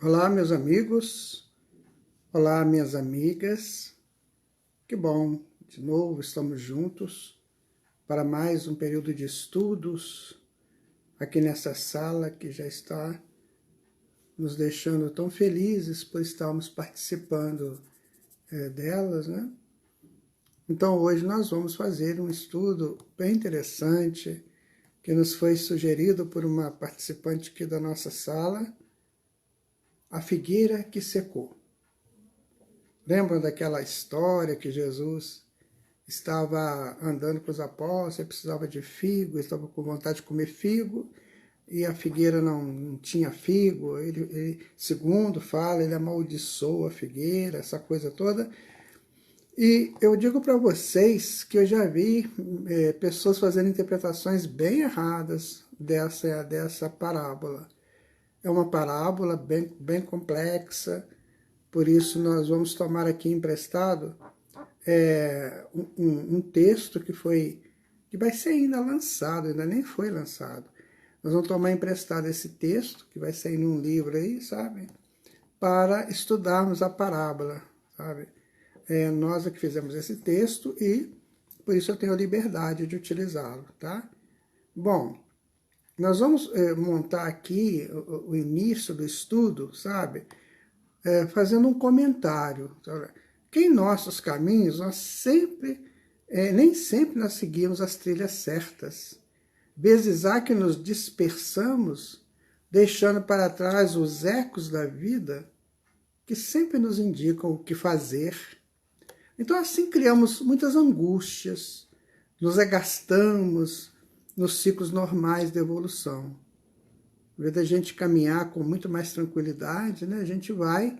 Olá, meus amigos. Olá, minhas amigas. Que bom, de novo estamos juntos para mais um período de estudos aqui nessa sala que já está nos deixando tão felizes por estarmos participando delas, né? Então, hoje nós vamos fazer um estudo bem interessante que nos foi sugerido por uma participante aqui da nossa sala, a figueira que secou. Lembram daquela história que Jesus estava andando com os apóstolos, precisava de figo, estava com vontade de comer figo, e a figueira não tinha figo, segundo fala, ele amaldiçoou a figueira, essa coisa toda. E eu digo para vocês que eu já vi pessoas fazendo interpretações bem erradas dessa parábola. É uma parábola bem complexa, por isso nós vamos tomar aqui emprestado um texto que vai ser ainda lançado, ainda nem foi lançado. Nós vamos tomar emprestado esse texto, que vai sair num livro aí, sabe? Para estudarmos a parábola, sabe? Nós é que fizemos esse texto e por isso eu tenho a liberdade de utilizá-lo, tá? Bom, nós vamos montar aqui o início do estudo, sabe? Fazendo um comentário. Que em nossos caminhos, nem sempre nós seguimos as trilhas certas. Vezes há que nos dispersamos, deixando para trás os ecos da vida que sempre nos indicam o que fazer. Então assim criamos muitas angústias, nos agastamos nos ciclos normais da evolução. Em vez da gente caminhar com muito mais tranquilidade, né, a gente vai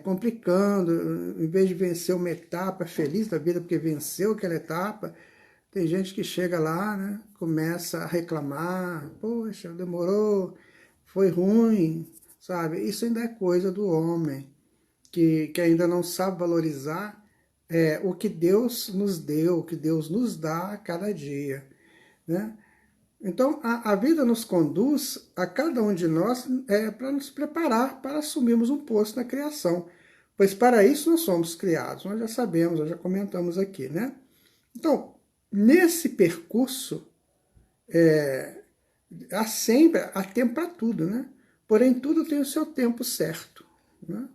complicando, em vez de vencer uma etapa feliz da vida, porque venceu aquela etapa, tem gente que chega lá, né, começa a reclamar, poxa, demorou, foi ruim, sabe? Isso ainda é coisa do homem, que ainda não sabe valorizar o que Deus nos deu, o que Deus nos dá a cada dia, né? Então, a vida nos conduz a cada um de nós para nos preparar para assumirmos um posto na criação. Pois para isso nós somos criados, nós já sabemos, nós já comentamos aqui, né? Então, nesse percurso, há tempo para tudo, né? Porém, tudo tem o seu tempo certo, né?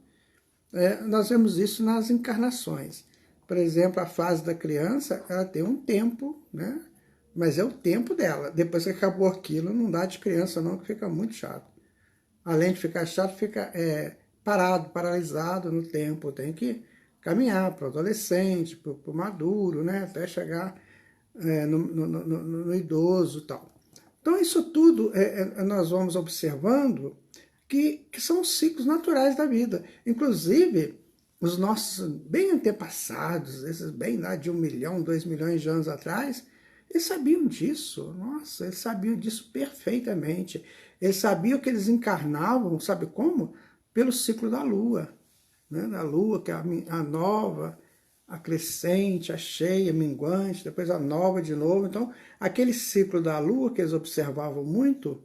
Nós vemos isso nas encarnações. Por exemplo, a fase da criança, ela tem um tempo, né? Mas é o tempo dela. Depois que acabou aquilo, não dá de criança não, que fica muito chato. Além de ficar chato, fica parado, paralisado no tempo. Tem que caminhar para o adolescente, para o maduro, né? Até chegar no idoso e tal. Então isso tudo nós vamos observando que são os ciclos naturais da vida. Inclusive, os nossos bem antepassados, esses bem lá de 1 milhão, 2 milhões de anos atrás, eles sabiam disso, nossa, eles sabiam disso perfeitamente. Eles sabiam que eles encarnavam, sabe como? Pelo ciclo da Lua, né? Da Lua, que é a nova, a crescente, a cheia, a minguante, depois a nova de novo. Então, aquele ciclo da Lua que eles observavam muito,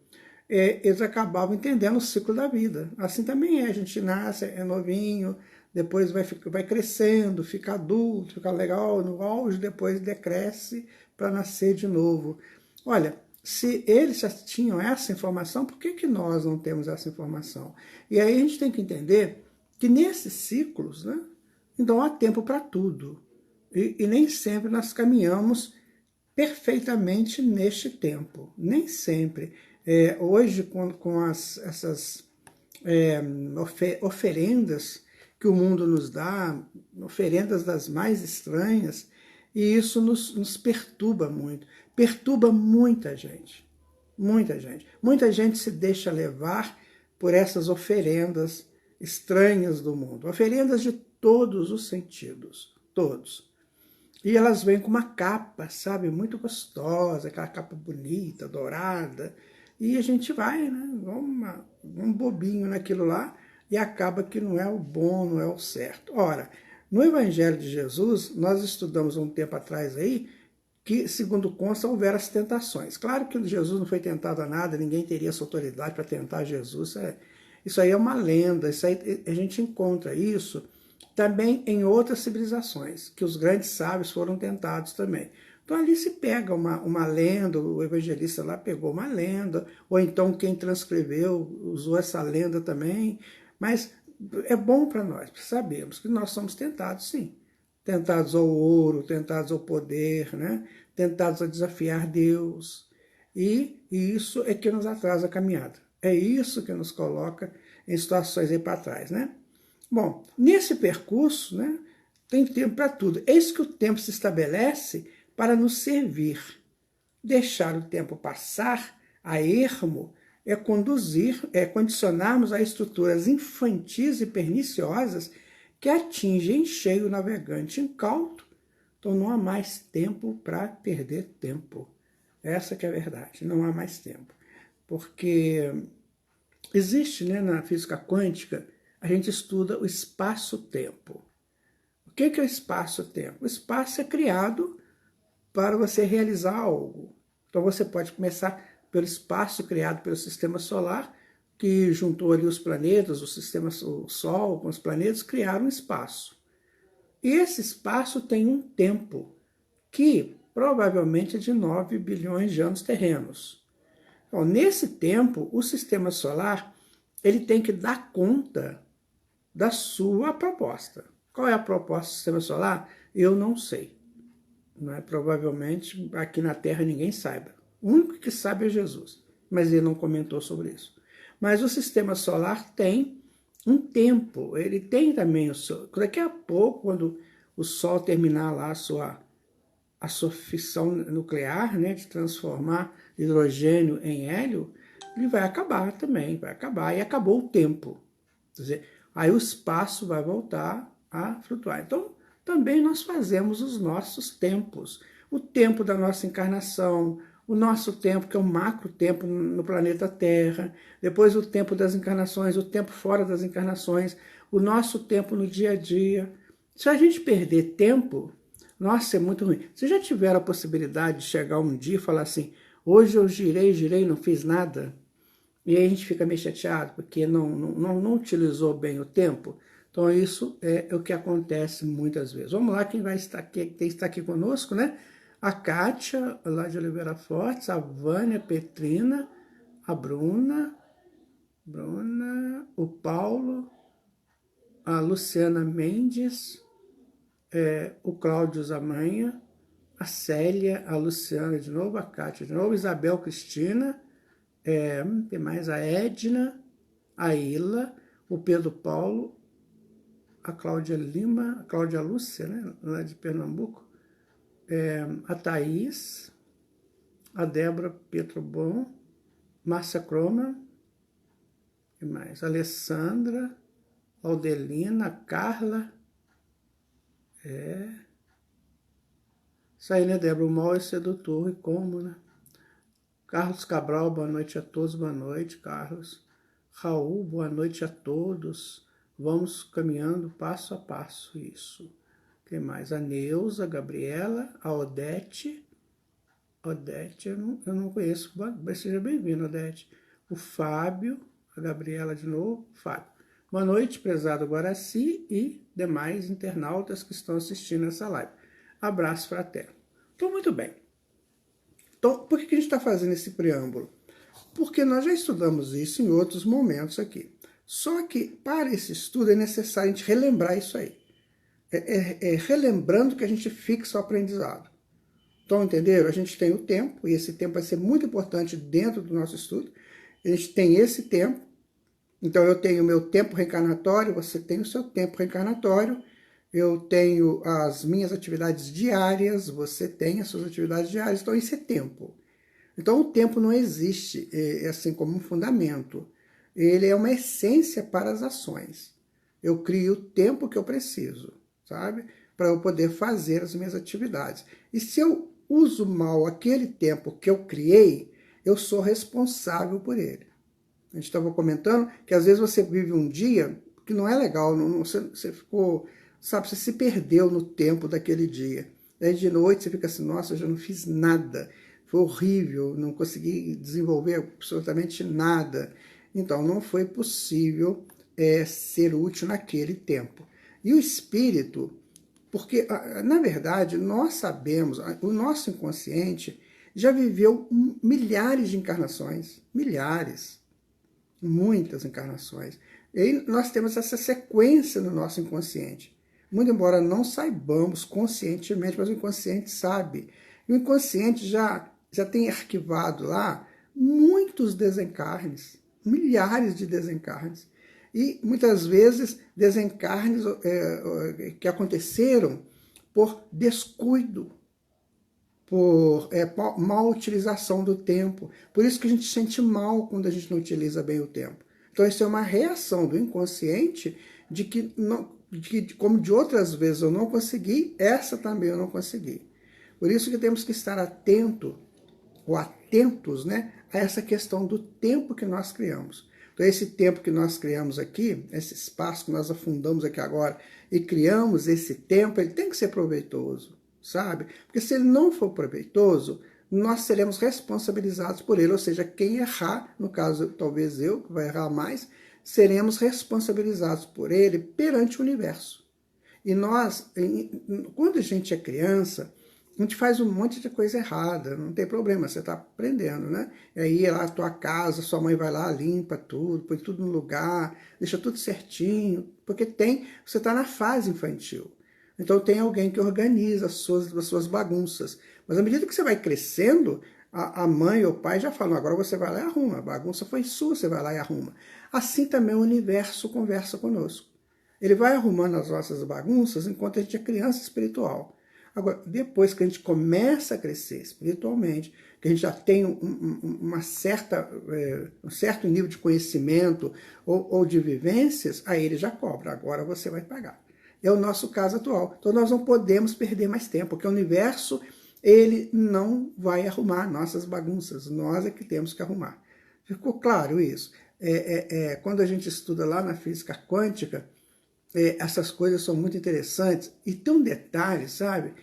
eles acabavam entendendo o ciclo da vida. Assim também a gente nasce, é novinho, depois vai crescendo, fica adulto, fica legal no auge, depois decresce para nascer de novo. Olha, se eles já tinham essa informação, por que nós não temos essa informação? E aí a gente tem que entender que nesses ciclos, né, então há tempo para tudo. E nem sempre nós caminhamos perfeitamente neste tempo. Nem sempre. Hoje, com essas oferendas que o mundo nos dá, oferendas das mais estranhas, e isso nos perturba muito. Perturba muita gente. Muita gente. Muita gente se deixa levar por essas oferendas estranhas do mundo. Oferendas de todos os sentidos. Todos. E elas vêm com uma capa, sabe, muito gostosa, aquela capa bonita, dourada. E a gente vai, né, um bobinho naquilo lá, e acaba que não é o bom, não é o certo. Ora, no Evangelho de Jesus, nós estudamos um tempo atrás aí, que, segundo consta, houveram as tentações. Claro que Jesus não foi tentado a nada, ninguém teria essa autoridade para tentar Jesus, Isso aí é uma lenda, isso aí, a gente encontra isso também em outras civilizações, que os grandes sábios foram tentados também. Então ali se pega uma lenda, o evangelista lá pegou uma lenda, ou então quem transcreveu usou essa lenda também, mas é bom para nós sabermos que nós somos tentados sim. Tentados ao ouro, tentados ao poder, né? Tentados a desafiar Deus. E isso é que nos atrasa a caminhada. É isso que nos coloca em situações aí para trás, né? Bom, nesse percurso, né, tem tempo para tudo. Eis que o tempo se estabelece para nos servir. Deixar o tempo passar a ermo é condicionarmos a estruturas infantis e perniciosas que atingem em cheio o navegante incauto. Então não há mais tempo para perder tempo. Essa que é a verdade, não há mais tempo. Porque existe, né, na física quântica, a gente estuda o espaço-tempo. O que é o espaço-tempo? O espaço é criado para você realizar algo. Então você pode começar pelo espaço criado pelo sistema solar, que juntou ali os planetas, o Sol com os planetas, criaram um espaço. E esse espaço tem um tempo, que provavelmente é de 9 bilhões de anos terrenos. Então, nesse tempo, o sistema solar ele tem que dar conta da sua proposta. Qual é a proposta do sistema solar? Eu não sei. Não é? Provavelmente aqui na Terra ninguém saiba. O único que sabe é Jesus, mas ele não comentou sobre isso. Mas o sistema solar tem um tempo, ele tem também o seu... Daqui a pouco, quando o Sol terminar lá a sua fissão nuclear, né, de transformar hidrogênio em hélio, ele vai acabar também, vai acabar, e acabou o tempo. Quer dizer, aí o espaço vai voltar a flutuar. Então, também nós fazemos os nossos tempos. O tempo da nossa encarnação, o nosso tempo, que é o macro tempo no planeta Terra, depois o tempo das encarnações, o tempo fora das encarnações, o nosso tempo no dia a dia. Se a gente perder tempo, nossa, é muito ruim. Vocês já tiveram a possibilidade de chegar um dia e falar assim, hoje eu girei, não fiz nada? E aí a gente fica meio chateado, porque não utilizou bem o tempo. Então isso é o que acontece muitas vezes. Vamos lá, quem está aqui conosco, né? A Kátia, lá de Oliveira Fortes, a Vânia Petrina, a Bruna, o Paulo, a Luciana Mendes, o Cláudio Zamanha, a Célia, a Luciana de novo, a Kátia de novo, Isabel Cristina, tem mais a Edna, a Ila, o Pedro Paulo, a Cláudia Lima, a Cláudia Lúcia, né, lá de Pernambuco, a Thaís, a Débora Petrobon, Márcia Croma, e mais, a Alessandra, a Aldelina, a Carla, isso aí, né, Débora? O mal é sedutor, e como, né? Carlos Cabral, boa noite a todos, boa noite, Carlos. Raul, boa noite a todos. Vamos caminhando passo a passo, isso. Quem mais? A Neuza, a Gabriela, a Odete. Odete, eu não conheço, seja bem-vindo, Odete. O Fábio, a Gabriela de novo, Fábio. Boa noite, prezado Guaraci e demais internautas que estão assistindo essa live. Abraço fraterno. Então, muito bem. Então, por que a gente está fazendo esse preâmbulo? Porque nós já estudamos isso em outros momentos aqui. Só que, para esse estudo, é necessário a gente relembrar isso aí. Relembrando que a gente fixa o aprendizado. Então, entenderam? A gente tem o tempo, e esse tempo vai ser muito importante dentro do nosso estudo. A gente tem esse tempo. Então, eu tenho o meu tempo reencarnatório, você tem o seu tempo reencarnatório. Eu tenho as minhas atividades diárias, você tem as suas atividades diárias. Então, isso é tempo. Então, o tempo não existe assim como um fundamento. Ele é uma essência para as ações. Eu crio o tempo que eu preciso, sabe? Para eu poder fazer as minhas atividades. E se eu uso mal aquele tempo que eu criei, eu sou responsável por ele. A gente estava comentando que às vezes você vive um dia que não é legal, você ficou, sabe, você se perdeu no tempo daquele dia. Daí de noite você fica assim, nossa, eu já não fiz nada. Foi horrível, não consegui desenvolver absolutamente nada. Então não foi possível ser útil naquele tempo. E o espírito, porque na verdade nós sabemos, o nosso inconsciente já viveu milhares de encarnações, milhares, muitas encarnações. E nós temos essa sequência no nosso inconsciente. Muito embora não saibamos conscientemente, mas o inconsciente sabe. E o inconsciente já tem arquivado lá muitos desencarnes, milhares de desencarnes. E muitas vezes desencarnes que aconteceram por descuido, por mal utilização do tempo. Por isso que a gente sente mal quando a gente não utiliza bem o tempo. Então isso é uma reação do inconsciente de que, como de outras vezes eu não consegui, essa também eu não consegui. Por isso que temos que estar atentos, né, a essa questão do tempo que nós criamos. Então esse tempo que nós criamos aqui, esse espaço que nós afundamos aqui agora e criamos esse tempo, ele tem que ser proveitoso, sabe? Porque se ele não for proveitoso, nós seremos responsabilizados por ele, ou seja, quem errar, no caso talvez eu, que vai errar mais, seremos responsabilizados por ele perante o universo. E nós, quando a gente é criança, a gente faz um monte de coisa errada, não tem problema, você está aprendendo, né? E aí lá a tua casa, sua mãe vai lá, limpa tudo, põe tudo no lugar, deixa tudo certinho, porque você está na fase infantil. Então tem alguém que organiza as suas bagunças. Mas à medida que você vai crescendo, a mãe ou o pai já falam, agora você vai lá e arruma, a bagunça foi sua, você vai lá e arruma. Assim também o universo conversa conosco. Ele vai arrumando as nossas bagunças enquanto a gente é criança espiritual. Agora, depois que a gente começa a crescer espiritualmente, que a gente já tem um certo nível de conhecimento ou de vivências, aí ele já cobra, agora você vai pagar. É o nosso caso atual. Então nós não podemos perder mais tempo, porque o universo ele não vai arrumar nossas bagunças, nós é que temos que arrumar. Ficou claro isso? Quando a gente estuda lá na física quântica, essas coisas são muito interessantes. E tem um detalhe, sabe,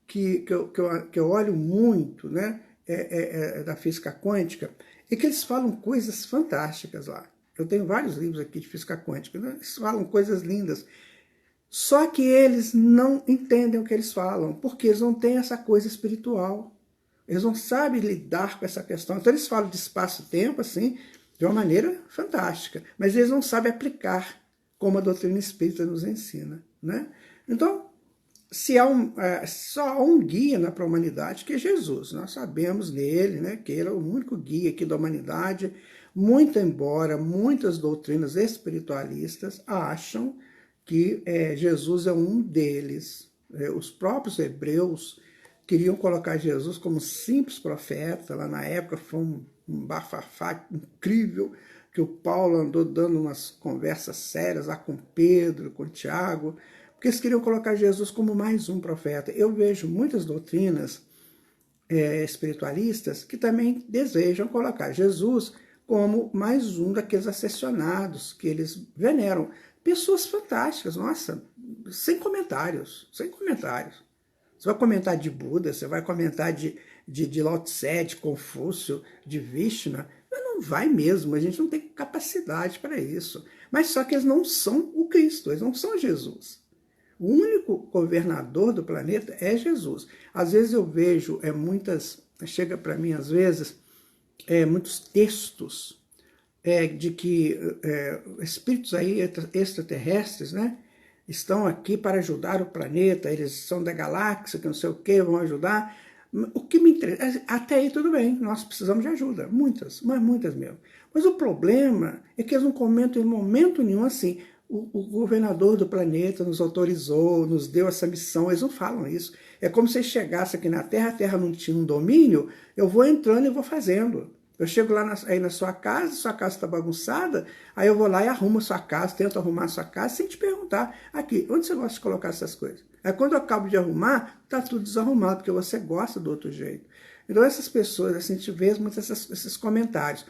que eu olho muito, né, da física quântica, é que eles falam coisas fantásticas lá. Eu tenho vários livros aqui de física quântica, né? Eles falam coisas lindas. Só que eles não entendem o que eles falam, porque eles não têm essa coisa espiritual. Eles não sabem lidar com essa questão. Então eles falam de espaço-tempo, assim, de uma maneira fantástica, mas eles não sabem aplicar como a doutrina espírita nos ensina, né? Então, só há um guia para a humanidade, que é Jesus. Nós sabemos nele, né, que ele é o único guia aqui da humanidade, muito embora muitas doutrinas espiritualistas acham que Jesus é um deles. Os próprios hebreus queriam colocar Jesus como simples profeta. Lá na época foi um bafafá incrível, que o Paulo andou dando umas conversas sérias lá com Pedro, com Tiago, porque eles queriam colocar Jesus como mais um profeta. Eu vejo muitas doutrinas espiritualistas que também desejam colocar Jesus como mais um daqueles ascensionados que eles veneram. Pessoas fantásticas, nossa, sem comentários, sem comentários. Você vai comentar de Buda, você vai comentar de Lao Tse, de Confúcio, de Vishnu, mas não vai mesmo, a gente não tem capacidade para isso. Mas só que eles não são o Cristo, eles não são Jesus. O único governador do planeta é Jesus. Às vezes eu vejo chega para mim às vezes, muitos textos de que espíritos aí extraterrestres, né, estão aqui para ajudar o planeta, eles são da galáxia, que não sei o que, vão ajudar. O que me interessa, até aí tudo bem, nós precisamos de ajuda, muitas, mas muitas mesmo. Mas o problema é que eles não comentam em momento nenhum assim, o governador do planeta nos autorizou, nos deu essa missão, eles não falam isso. É como se chegasse aqui na Terra, a Terra não tinha um domínio, eu vou entrando e vou fazendo. Eu chego lá aí na sua casa está bagunçada, aí eu vou lá e arrumo a sua casa, tento arrumar a sua casa, sem te perguntar, aqui, onde você gosta de colocar essas coisas? Aí quando eu acabo de arrumar, está tudo desarrumado, porque você gosta do outro jeito. Então essas pessoas, assim, a gente vê muito esses comentários.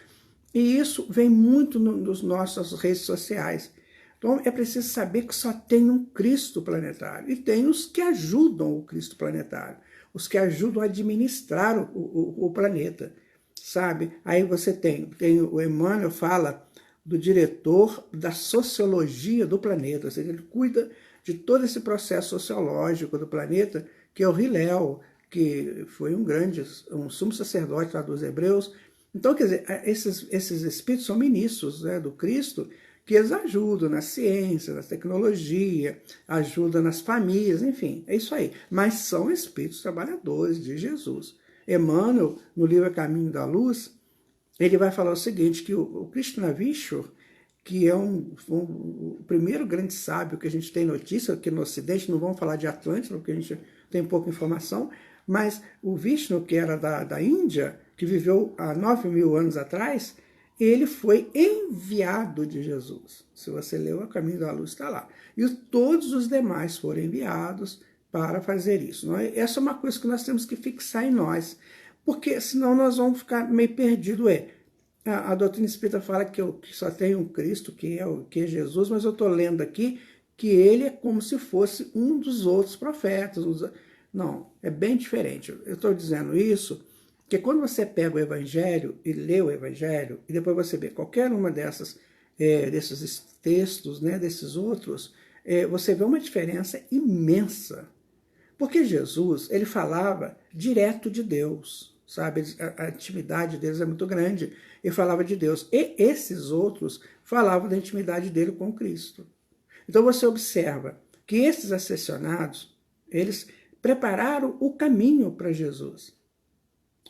E isso vem muito nos nossas redes sociais. Então é preciso saber que só tem um Cristo planetário, e tem os que ajudam o Cristo planetário, os que ajudam a administrar o planeta. Sabe? Aí você tem o Emmanuel fala do diretor da sociologia do planeta, ou seja, ele cuida de todo esse processo sociológico do planeta, que é o Hillel, que foi um sumo sacerdote lá dos hebreus. Então, quer dizer, esses espíritos são ministros, né, do Cristo, que eles ajudam na ciência, na tecnologia, ajudam nas famílias, enfim, é isso aí. Mas são espíritos trabalhadores de Jesus. Emmanuel, no livro A Caminho da Luz, ele vai falar o seguinte, que o Krishnavishwar, que é o primeiro grande sábio que a gente tem notícia aqui no Ocidente, não vamos falar de Atlântida, porque a gente tem pouca informação, mas o Vishnu, que era da Índia, que viveu há 9.000 anos atrás, ele foi enviado de Jesus. Se você leu A Caminho da Luz, está lá. E todos os demais foram enviados para fazer isso. Não é? Essa é uma coisa que nós temos que fixar em nós, porque senão nós vamos ficar meio perdidos. A doutrina espírita fala que só tem um Cristo, que é Jesus, mas eu estou lendo aqui que ele é como se fosse um dos outros profetas. Não, é bem diferente. Eu estou dizendo isso porque quando você pega o Evangelho e lê o Evangelho, e depois você vê qualquer uma desses textos, né, desses outros, você vê uma diferença imensa. Porque Jesus, ele falava direto de Deus, sabe? A intimidade deles é muito grande. Ele falava de Deus. E esses outros falavam da intimidade dele com Cristo. Então você observa que esses ascensionados, eles prepararam o caminho para Jesus.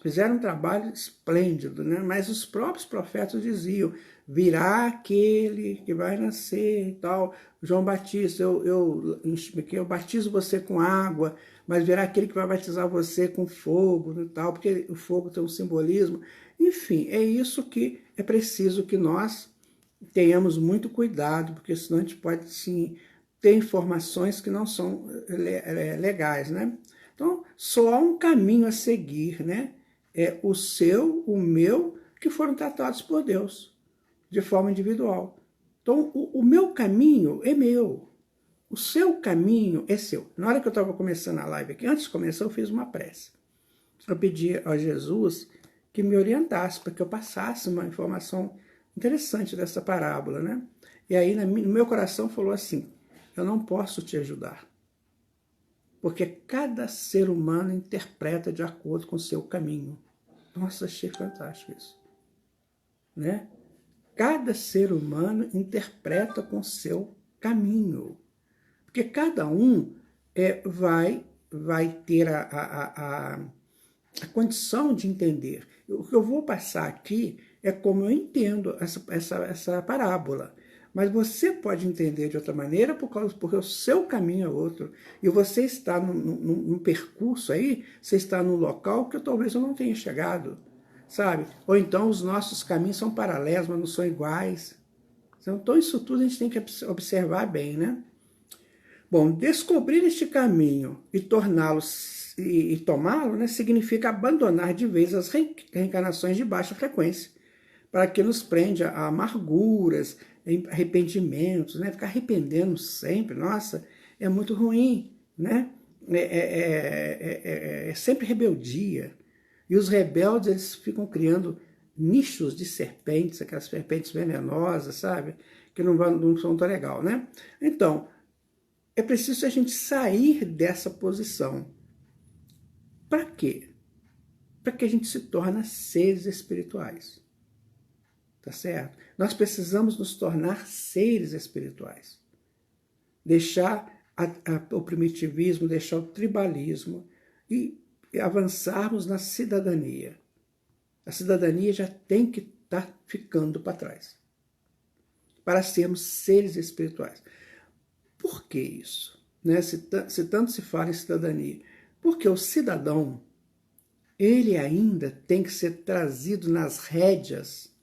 Fizeram um trabalho esplêndido, né? Mas os próprios profetas diziam, virá aquele que vai nascer e tal. João Batista, eu batizo você com água, mas virá aquele que vai batizar você com fogo e tal, porque o fogo tem um simbolismo. Enfim, é isso que é preciso que nós tenhamos muito cuidado, porque senão a gente pode, sim, ter informações que não são legais, né? Então, só há um caminho a seguir, né? É o seu, o meu, que foram tratados por Deus, de forma individual. Então, o meu caminho é meu, o seu caminho é seu. Na hora que eu estava começando a live aqui, antes de começar, eu fiz uma prece. Eu pedi a Jesus que me orientasse, para que eu passasse uma informação interessante dessa parábola, né? E aí, no meu coração, falou assim, eu não posso te ajudar, porque cada ser humano interpreta de acordo com o seu caminho. Nossa, achei fantástico isso, né? Cada ser humano interpreta com o seu caminho, porque cada um vai ter a condição de entender. O que eu vou passar aqui é como eu entendo essa parábola. Mas você pode entender de outra maneira porque o seu caminho é outro. E você está num percurso aí, você está num local que talvez eu não tenha chegado, sabe? Ou então os nossos caminhos são paralelos, mas não são iguais. Então isso tudo a gente tem que observar bem, né? Bom, descobrir este caminho e torná-lo e tomá-lo, né, significa abandonar de vez as reencarnações de baixa frequência, para que nos prende a amarguras, arrependimentos, né? Ficar arrependendo sempre, nossa, é muito ruim, né? É sempre rebeldia. E os rebeldes, eles ficam criando nichos de serpentes, aquelas serpentes venenosas, sabe? Que não são tão legal, né? Então, é preciso a gente sair dessa posição. Para quê? Para que a gente se torne seres espirituais. Tá certo? Nós precisamos nos tornar seres espirituais. Deixar o primitivismo, deixar o tribalismo e avançarmos na cidadania. A cidadania já tem que estar ficando para trás, para sermos seres espirituais. Por que isso? Né? Se tanto se fala em cidadania. Porque o cidadão, ele ainda tem que ser trazido nas rédeas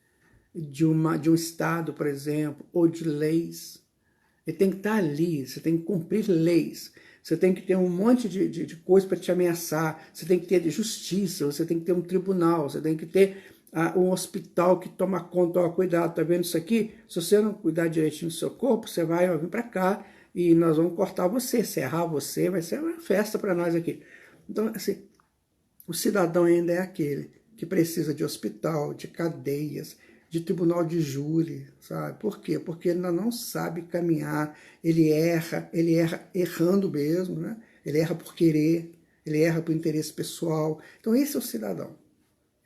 de um Estado, por exemplo, ou de leis. Ele tem que estar ali, você tem que cumprir leis, você tem que ter um monte de coisa para te ameaçar, você tem que ter justiça, você tem que ter um tribunal, você tem que ter um hospital que toma conta, ó, cuidado, tá vendo isso aqui? Se você não cuidar direitinho do seu corpo, você vai vir para cá e nós vamos cortar você, serrar você, vai ser uma festa para nós aqui. Então, assim, o cidadão ainda é aquele que precisa de hospital, de cadeias, de tribunal de júri, sabe? Por quê? Porque ele ainda não sabe caminhar, ele erra errando mesmo, né? Ele erra por querer, ele erra por interesse pessoal. Então esse é o cidadão.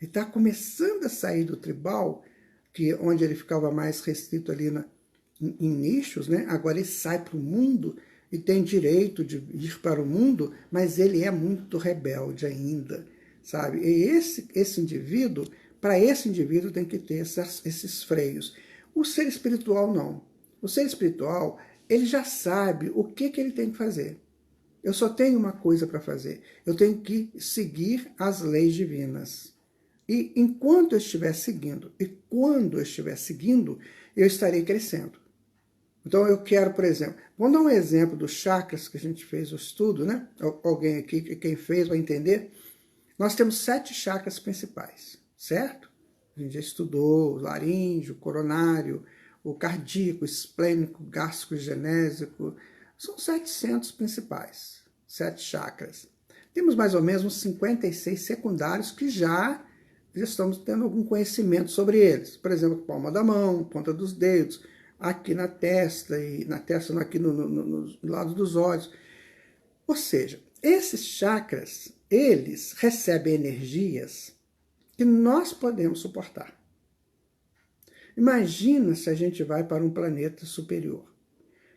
Ele está começando a sair do tribal, onde ele ficava mais restrito ali em nichos, né? Agora ele sai para o mundo e tem direito de ir para o mundo, mas ele é muito rebelde ainda, sabe? E esse indivíduo, para esse indivíduo tem que ter esses freios. O ser espiritual não. O ser espiritual, ele já sabe o que ele tem que fazer. Eu só tenho uma coisa para fazer. Eu tenho que seguir as leis divinas. E enquanto eu estiver seguindo, e quando eu estiver seguindo, eu estarei crescendo. Então eu quero, por exemplo, vamos dar um exemplo dos chakras que a gente fez o estudo, né? Alguém aqui, quem fez vai entender. Nós temos 7 chakras principais, certo? A gente já estudou o laríngeo, o coronário, o cardíaco, o esplênico, o gástrico, o genésico. São 700 principais, 7 chakras. Temos mais ou menos uns 56 secundários que já estamos tendo algum conhecimento sobre eles. Por exemplo, palma da mão, ponta dos dedos, aqui na testa, e na testa não, aqui no lado dos olhos. Ou seja, esses chakras, eles recebem energias que nós podemos suportar. Imagina se a gente vai para um planeta superior,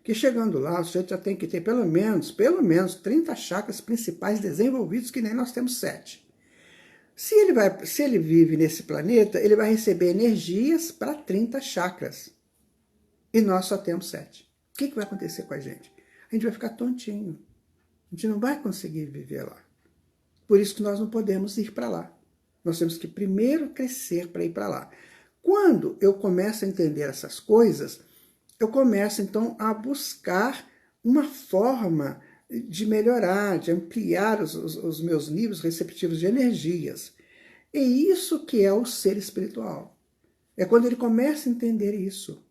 que chegando lá, você já tem que ter pelo menos 30 chakras principais desenvolvidos, que nem nós temos 7. Se ele vive nesse planeta, ele vai receber energias para 30 chakras. E nós só temos 7. O que vai acontecer com a gente? A gente vai ficar tontinho. A gente não vai conseguir viver lá. Por isso que nós não podemos ir para lá. Nós temos que primeiro crescer para ir para lá. Quando eu começo a entender essas coisas, eu começo então a buscar uma forma de melhorar, de ampliar os meus níveis receptivos de energias. É isso que é o ser espiritual. É quando ele começa a entender isso.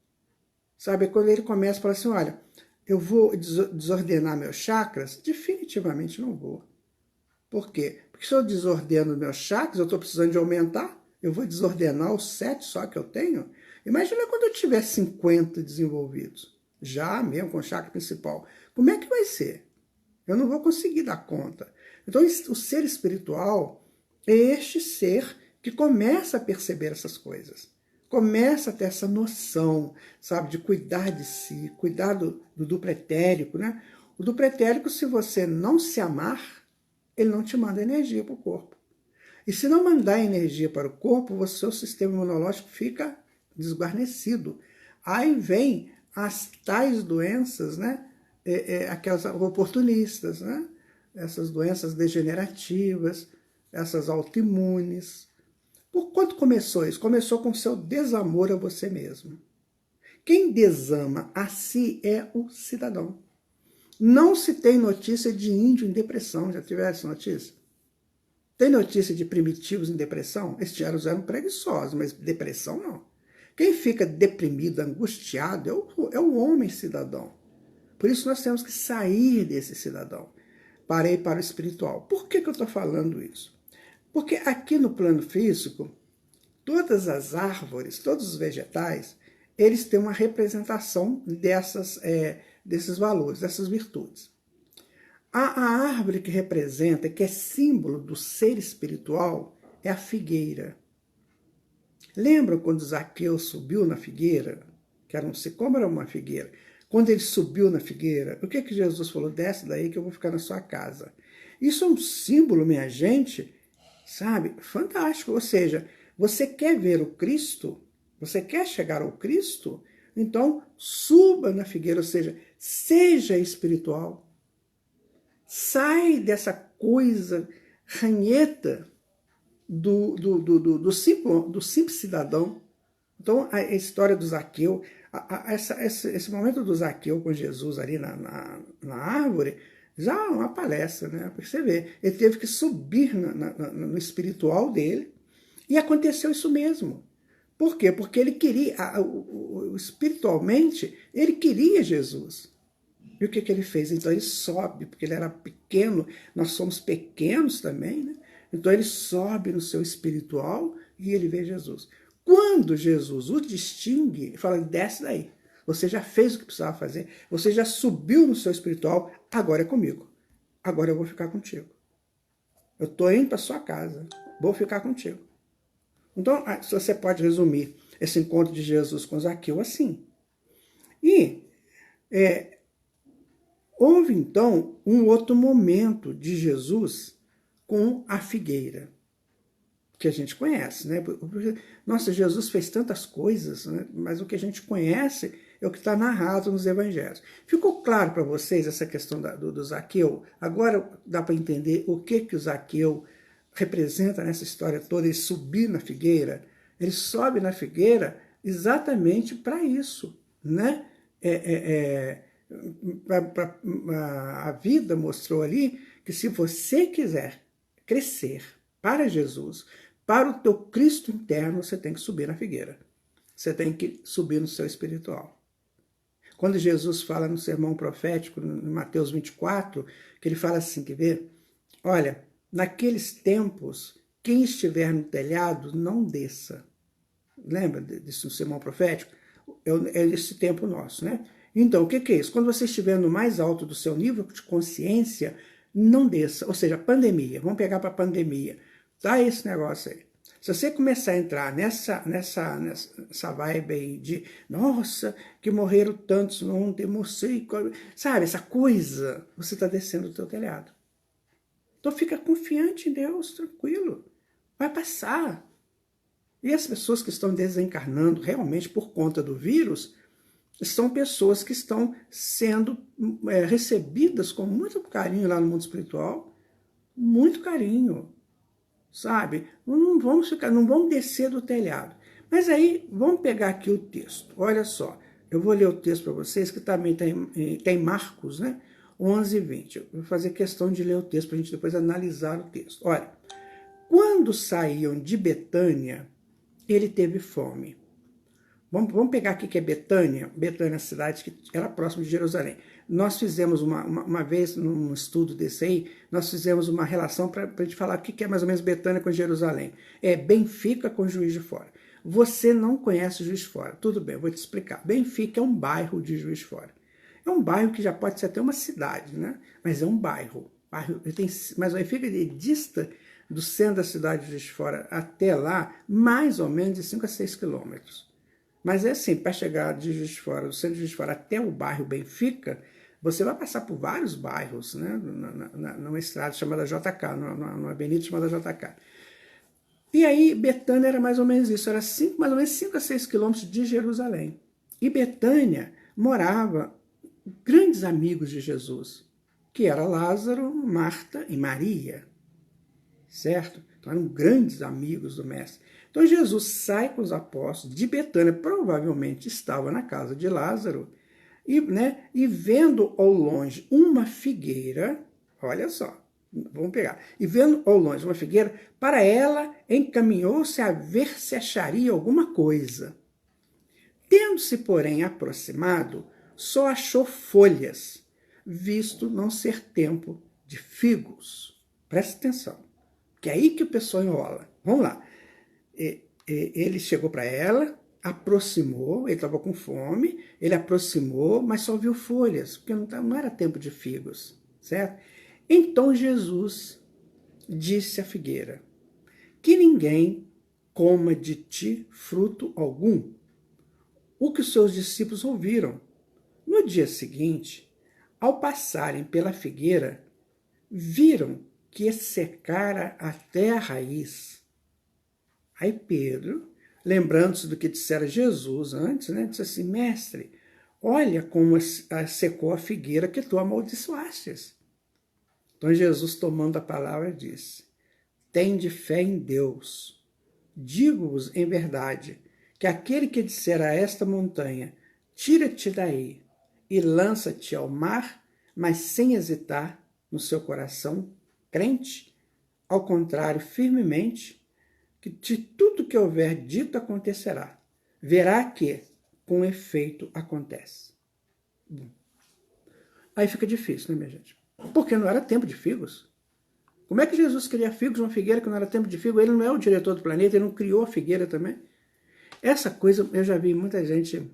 Sabe, é quando ele começa a falar assim, olha, eu vou desordenar meus chakras? Definitivamente não vou. Por quê? Porque se eu desordeno meus chakras, eu estou precisando de aumentar, eu vou desordenar os 7 só que eu tenho. Imagina quando eu tiver 50 desenvolvidos, já mesmo com o chakra principal. Como é que vai ser? Eu não vou conseguir dar conta. Então, o ser espiritual é este ser que começa a perceber essas coisas. Começa a ter essa noção, sabe, de cuidar de si, cuidar do pretérico, né? O do pretérico, se você não se amar, ele não te manda energia para o corpo. E se não mandar energia para o corpo, o seu sistema imunológico fica desguarnecido. Aí vem as tais doenças, né? Aquelas oportunistas, né? Essas doenças degenerativas, essas autoimunes. Por quanto começou isso? Começou com o seu desamor a você mesmo. Quem desama a si é o cidadão. Não se tem notícia de índio em depressão. Já tiveram essa notícia? Tem notícia de primitivos em depressão? Esses eram preguiçosos, mas depressão não. Quem fica deprimido, angustiado, é o homem cidadão. Por isso nós temos que sair desse cidadão para ir para o espiritual. Por que eu estou falando isso? Porque aqui no plano físico, todas as árvores, todos os vegetais, eles têm uma representação desses valores, dessas virtudes. A árvore que representa, que é símbolo do ser espiritual, é a figueira. Lembram quando Zaqueu subiu na figueira? Que era um sicômoro ou uma figueira? Quando ele subiu na figueira, o que Jesus falou? Desce daí que eu vou ficar na sua casa. Isso é um símbolo, minha gente, sabe? Fantástico. Ou seja, você quer ver o Cristo? Você quer chegar ao Cristo? Então, suba na figueira, ou seja, seja espiritual. Sai dessa coisa ranheta do simples cidadão. Então, a história do Zaqueu, esse momento do Zaqueu com Jesus ali na árvore, já é uma palestra, né? Porque você vê, ele teve que subir no espiritual dele, e aconteceu isso mesmo. Por quê? Porque ele queria, espiritualmente, ele queria Jesus. E o que ele fez? Então ele sobe, porque ele era pequeno, nós somos pequenos também, né? Então ele sobe no seu espiritual e ele vê Jesus. Quando Jesus o distingue, ele fala, desce daí. Você já fez o que precisava fazer, você já subiu no seu espiritual, agora é comigo. Agora eu vou ficar contigo. Eu estou indo para sua casa, vou ficar contigo. Então, você pode resumir esse encontro de Jesus com Zaqueu assim. E houve, então, um outro momento de Jesus com a figueira, que a gente conhece, né? Nossa, Jesus fez tantas coisas, né? Mas o que a gente conhece é o que está narrado nos evangelhos. Ficou claro para vocês essa questão do Zaqueu? Agora dá para entender o que o Zaqueu representa nessa história toda, ele subir na figueira. Ele sobe na figueira exatamente para isso, né? A vida mostrou ali que se você quiser crescer para Jesus, para o teu Cristo interno, você tem que subir na figueira. Você tem que subir no seu espiritual. Quando Jesus fala no sermão profético, em Mateus 24, que ele fala assim, quer ver? Olha, naqueles tempos, quem estiver no telhado, não desça. Lembra disso no sermão profético? É esse tempo nosso, né? Então, o que é isso? Quando você estiver no mais alto do seu nível de consciência, não desça. Ou seja, pandemia. Vamos pegar para a pandemia. Tá esse negócio aí. Se você começar a entrar nessa vibe aí de, nossa, que morreram tantos ontem, morcei, sabe, essa coisa, você está descendo do teu telhado. Então fica confiante em Deus, tranquilo. Vai passar. E as pessoas que estão desencarnando realmente por conta do vírus, são pessoas que estão sendo recebidas com muito carinho lá no mundo espiritual, muito carinho, sabe? Não vamos descer do telhado. Mas aí, vamos pegar aqui o texto. Olha só, eu vou ler o texto para vocês, que também tem Marcos, né? 11 e 20. Eu vou fazer questão de ler o texto para a gente depois analisar o texto. Olha, quando saíam de Betânia, ele teve fome. Vamos pegar aqui que é Betânia. Betânia é a cidade que era próxima de Jerusalém. Nós fizemos uma vez, num estudo desse aí, nós fizemos uma relação para a gente falar o que é mais ou menos Betânia com Jerusalém. É Benfica com Juiz de Fora. Você não conhece Juiz de Fora. Tudo bem, eu vou te explicar. Benfica é um bairro de Juiz de Fora. É um bairro que já pode ser até uma cidade, né? Mas é um bairro. Mas Benfica dista do centro da cidade de Juiz de Fora até lá, mais ou menos de 5 a 6 quilômetros. Mas é assim, para chegar de Juiz de Fora, do centro de Juiz de Fora até o bairro Benfica, você vai passar por vários bairros, né? Numa estrada chamada JK, numa avenida chamada JK. E aí, Betânia era mais ou menos isso, era mais ou menos 5 a 6 quilômetros de Jerusalém. E Betânia morava grandes amigos de Jesus, que eram Lázaro, Marta e Maria, certo? Então eram grandes amigos do Mestre. Então Jesus sai com os apóstolos de Betânia, provavelmente estava na casa de Lázaro, e vendo ao longe uma figueira, olha só, vamos pegar, e vendo ao longe uma figueira, para ela encaminhou-se a ver se acharia alguma coisa. Tendo-se, porém, aproximado, só achou folhas, visto não ser tempo de figos. Presta atenção, que é aí que o pessoal enrola. Vamos lá. Ele chegou para ela, aproximou, ele estava com fome, ele aproximou, mas só viu folhas, porque não era tempo de figos, certo? Então Jesus disse à figueira, que ninguém coma de ti fruto algum. O que os seus discípulos ouviram. No dia seguinte, ao passarem pela figueira, viram que secara até a raiz. Aí Pedro, lembrando-se do que dissera Jesus antes, né, disse assim, mestre, olha como secou a figueira que tu amaldiçoastes. Então Jesus, tomando a palavra, disse, tende fé em Deus. Digo-vos em verdade, que aquele que disser a esta montanha, tira-te daí e lança-te ao mar, mas sem hesitar no seu coração crente, ao contrário, firmemente, que de tudo que houver dito acontecerá. Verá que, com efeito, acontece. Aí fica difícil, né, minha gente? Porque não era tempo de figos. Como é que Jesus queria figos numa figueira que não era tempo de figos? Ele não é o diretor do planeta, ele não criou a figueira também. Essa coisa eu já vi muita gente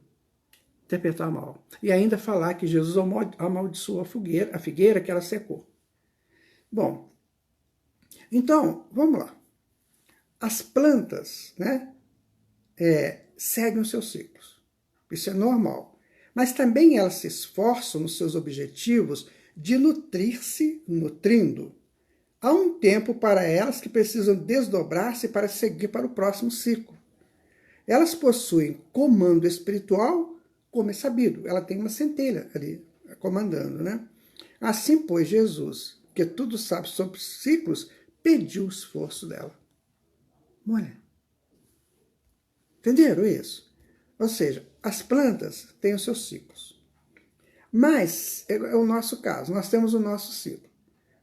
interpretar mal. E ainda falar que Jesus amaldiçoou a figueira que ela secou. Bom, então, vamos lá. As plantas, né, seguem os seus ciclos. Isso é normal. Mas também elas se esforçam nos seus objetivos de nutrir-se, nutrindo. Há um tempo para elas que precisam desdobrar-se para seguir para o próximo ciclo. Elas possuem comando espiritual, como é sabido. Ela tem uma centelha ali comandando, né? Assim, pois, Jesus, que tudo sabe sobre ciclos, pediu o esforço dela. Olha, entenderam isso? Ou seja, as plantas têm os seus ciclos. Mas é o nosso caso, nós temos o nosso ciclo.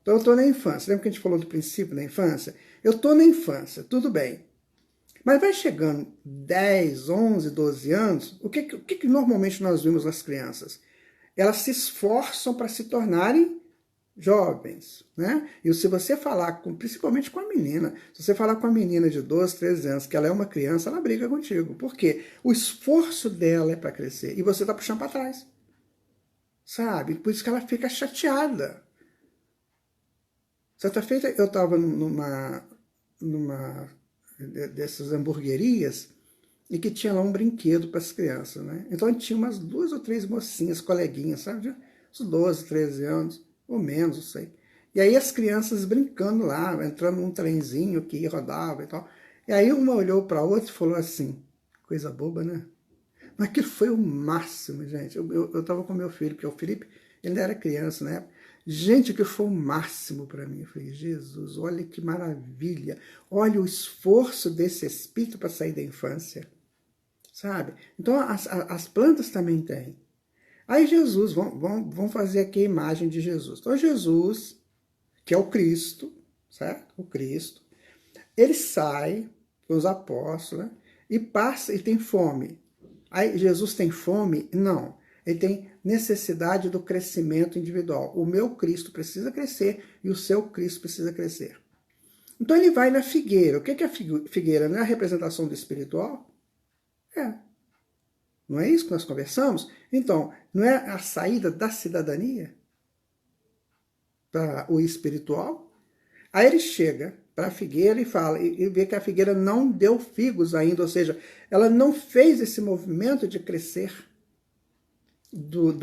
Então eu estou na infância, lembra que a gente falou do princípio da infância? Eu estou na infância, tudo bem. Mas vai chegando 10, 11, 12 anos, o que normalmente nós vimos nas crianças? Elas se esforçam para se tornarem jovens, né? E se você falar, principalmente com a menina, se você falar com a menina de 12, 13 anos, que ela é uma criança, ela briga contigo. Por quê? O esforço dela é para crescer e você está puxando para trás, sabe? Por isso que ela fica chateada. Certa feita, eu estava numa dessas hamburguerias e que tinha lá um brinquedo para as crianças, né? Então tinha umas 2 ou 3 mocinhas, coleguinhas, sabe? Uns 12, 13 anos, ou menos, não sei. E aí as crianças brincando lá, entrando num trenzinho que rodava e tal. E aí uma olhou para a outra e falou assim, coisa boba, né? Mas aquilo foi o máximo, gente. Eu tava com meu filho, porque o Felipe, ele era criança, né? Gente, que foi o máximo para mim. Eu falei, Jesus, olha que maravilha. Olha o esforço desse espírito para sair da infância, sabe? Então, as plantas também têm. Aí Jesus, vamos fazer aqui a imagem de Jesus. Então, Jesus, que é o Cristo, certo? O Cristo, ele sai com os apóstolos, né? E passa, e tem fome. Aí, Jesus tem fome? Não. Ele tem necessidade do crescimento individual. O meu Cristo precisa crescer e o seu Cristo precisa crescer. Então ele vai na figueira. O que é a figueira? Não é a representação do espiritual? É. Não é isso que nós conversamos? Então, não é a saída da cidadania para o espiritual? Aí ele chega para a figueira e fala, e vê que a figueira não deu figos ainda, ou seja, ela não fez esse movimento de crescer do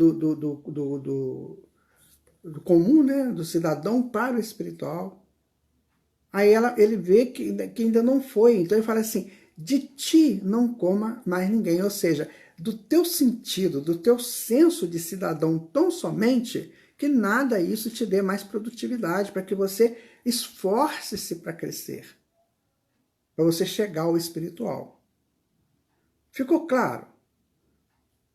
comum, né, do cidadão para o espiritual. Aí ele vê que ainda não foi, então ele fala assim, de ti não coma mais ninguém, ou seja, do teu sentido, do teu senso de cidadão tão somente, que nada isso te dê mais produtividade, para que você esforce-se para crescer, para você chegar ao espiritual. Ficou claro?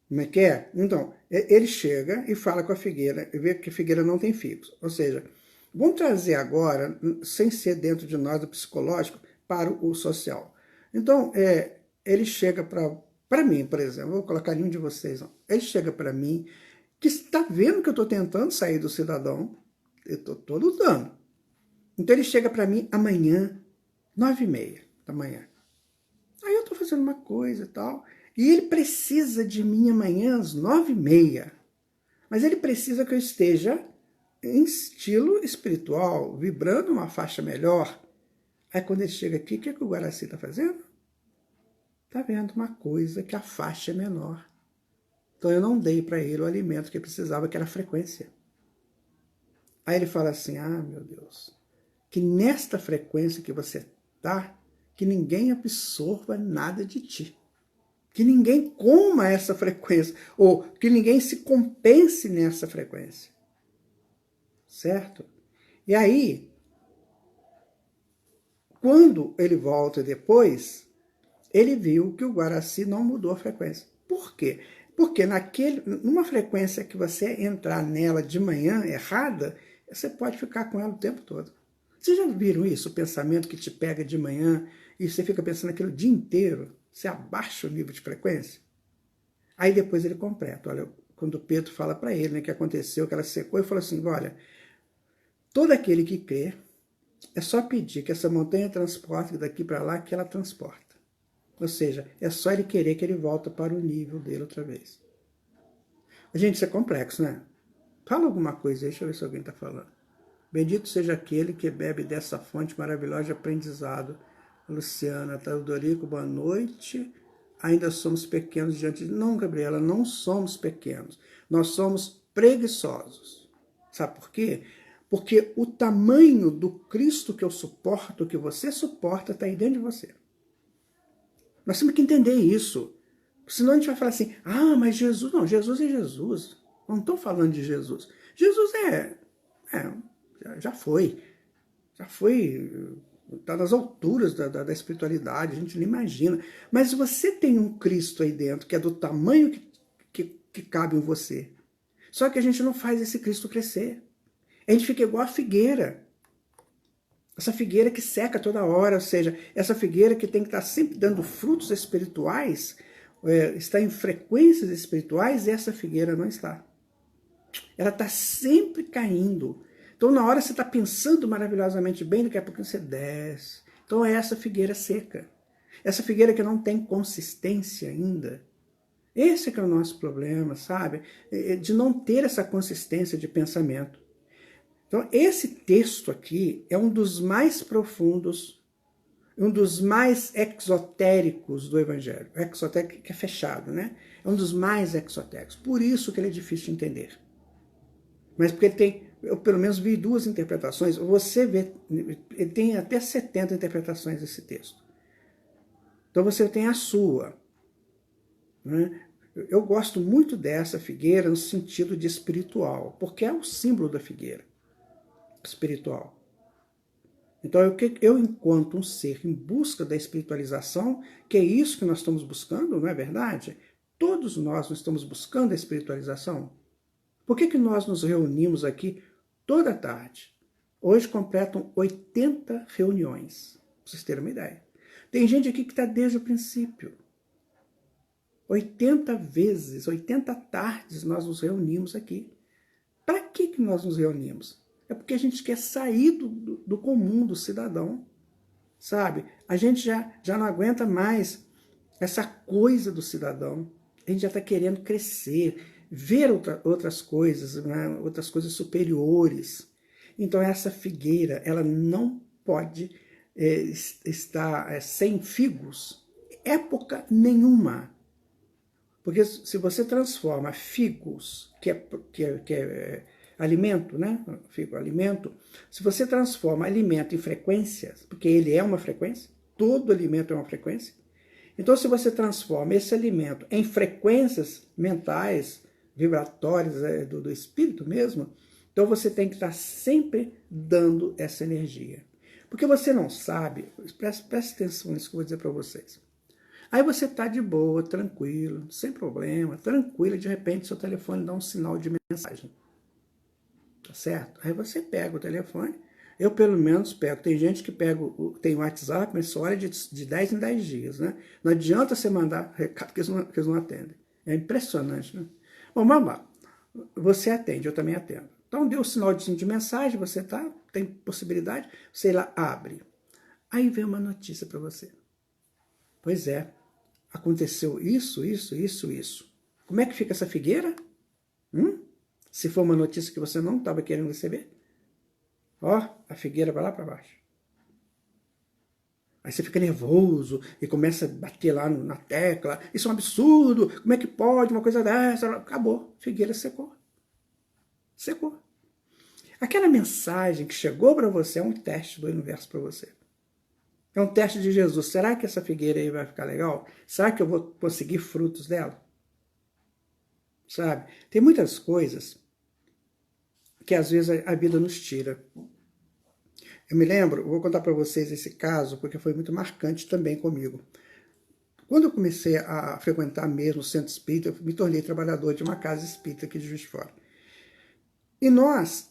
Como é que é? Então, ele chega e fala com a figueira, e vê que a figueira não tem figos. Ou seja, vamos trazer agora, sem ser dentro de nós, do psicológico, para o social. Então, ele chega para mim, por exemplo, vou colocar nenhum de vocês, não. Ele chega para mim, que está vendo que eu estou tentando sair do cidadão, eu estou lutando. Então ele chega para mim amanhã, 9h30 da manhã. Aí eu estou fazendo uma coisa e tal, e ele precisa de mim amanhã às 9h30. Mas ele precisa que eu esteja em estilo espiritual, vibrando uma faixa melhor. Aí quando ele chega aqui, o que o Guaraci está fazendo? Está vendo uma coisa que a faixa é menor. Então eu não dei para ele o alimento que ele precisava, que era a frequência. Aí ele fala assim, meu Deus, que nesta frequência que você está, que ninguém absorva nada de ti. Que ninguém coma essa frequência, ou que ninguém se compense nessa frequência. Certo? E aí, quando ele volta depois, ele viu que o Guaraci não mudou a frequência. Por quê? Porque numa frequência que você entrar nela de manhã errada, você pode ficar com ela o tempo todo. Vocês já viram isso? O pensamento que te pega de manhã e você fica pensando aquilo o dia inteiro, você abaixa o nível de frequência? Aí depois ele completa, olha, quando Pedro fala para ele, né, que aconteceu, que ela secou, ele falou assim, olha, todo aquele que crê, é só pedir que essa montanha transporte daqui para lá, que ela transporta. Ou seja, é só ele querer que ele volta para o nível dele outra vez. Gente, isso é complexo, né? Fala alguma coisa aí, deixa eu ver se alguém está falando. Bendito seja aquele que bebe dessa fonte maravilhosa de aprendizado. Luciana, Teodorico, boa noite. Ainda somos pequenos diante de... Não, Gabriela, não somos pequenos. Nós somos preguiçosos. Sabe por quê? Porque o tamanho do Cristo que eu suporto, que você suporta, está aí dentro de você. Nós temos que entender isso. Senão a gente vai falar assim, ah, mas Jesus... Não, Jesus é Jesus. Não estou falando de Jesus. Jesus já foi, está nas alturas da espiritualidade, a gente não imagina. Mas você tem um Cristo aí dentro, que é do tamanho que cabe em você. Só que a gente não faz esse Cristo crescer. A gente fica igual a figueira. Essa figueira que seca toda hora, ou seja, essa figueira que tem que estar sempre dando frutos espirituais, está em frequências espirituais, e essa figueira não está. Ela está sempre caindo. Então, na hora você está pensando maravilhosamente bem, daqui a pouco você desce. Então, é essa figueira seca. Essa figueira que não tem consistência ainda. Esse é que é o nosso problema, sabe? De não ter essa consistência de pensamento. Então, esse texto aqui é um dos mais profundos, um dos mais exotéricos do Evangelho. Exotérico que é fechado, né? É um dos mais exotéricos. Por isso que ele é difícil de entender. Mas porque ele tem, eu pelo menos vi 2 interpretações, você vê, ele tem até 70 interpretações desse texto. Então você tem a sua. Né? Eu gosto muito dessa figueira no sentido de espiritual, porque é o símbolo da figueira espiritual. Então eu enquanto um ser em busca da espiritualização, que é isso que nós estamos buscando, não é verdade? Todos nós estamos buscando a espiritualização. Por que nós nos reunimos aqui toda tarde? Hoje completam 80 reuniões, para vocês terem uma ideia. Tem gente aqui que está desde o princípio. 80 vezes, 80 tardes nós nos reunimos aqui. Para que nós nos reunimos? É porque a gente quer sair do comum, do cidadão, sabe? A gente já não aguenta mais essa coisa do cidadão. A gente já está querendo crescer, ver outras coisas, né? Outras coisas superiores. Então essa figueira, ela não pode estar sem figos, época nenhuma. Porque se você transforma figos, que é alimento, né? Figo, alimento. Se você transforma alimento em frequências, porque ele é uma frequência, todo alimento é uma frequência. Então, se você transforma esse alimento em frequências mentais, vibratórias do espírito mesmo, então você tem que estar sempre dando essa energia. Porque você não sabe, preste atenção nisso que eu vou dizer para vocês. Aí você está de boa, tranquilo, sem problema, tranquilo, e de repente seu telefone dá um sinal de mensagem. Tá certo? Aí você pega o telefone, eu pelo menos pego, tem gente que pega, tem WhatsApp, mas só olha de 10 em 10 dias, né? Não adianta você mandar recado que eles não atendem. É impressionante, né? Bom, vamos lá. Você atende, eu também atendo. Então deu o sinal de mensagem, você tem possibilidade, você lá abre. Aí vem uma notícia para você. Pois é, aconteceu isso. Como é que fica essa figueira? Se for uma notícia que você não estava querendo receber, ó, a figueira vai lá para baixo. Aí você fica nervoso e começa a bater lá na tecla. Isso é um absurdo, como é que pode uma coisa dessa? Acabou, a figueira secou. Secou. Aquela mensagem que chegou para você é um teste do universo para você. É um teste de Jesus. Será que essa figueira aí vai ficar legal? Será que eu vou conseguir frutos dela? Sabe? Tem muitas coisas que às vezes a vida nos tira. Eu me lembro, vou contar para vocês esse caso, porque foi muito marcante também comigo. Quando eu comecei a frequentar mesmo o centro espírita, eu me tornei trabalhador de uma casa espírita aqui de Juiz de Fora. E nós,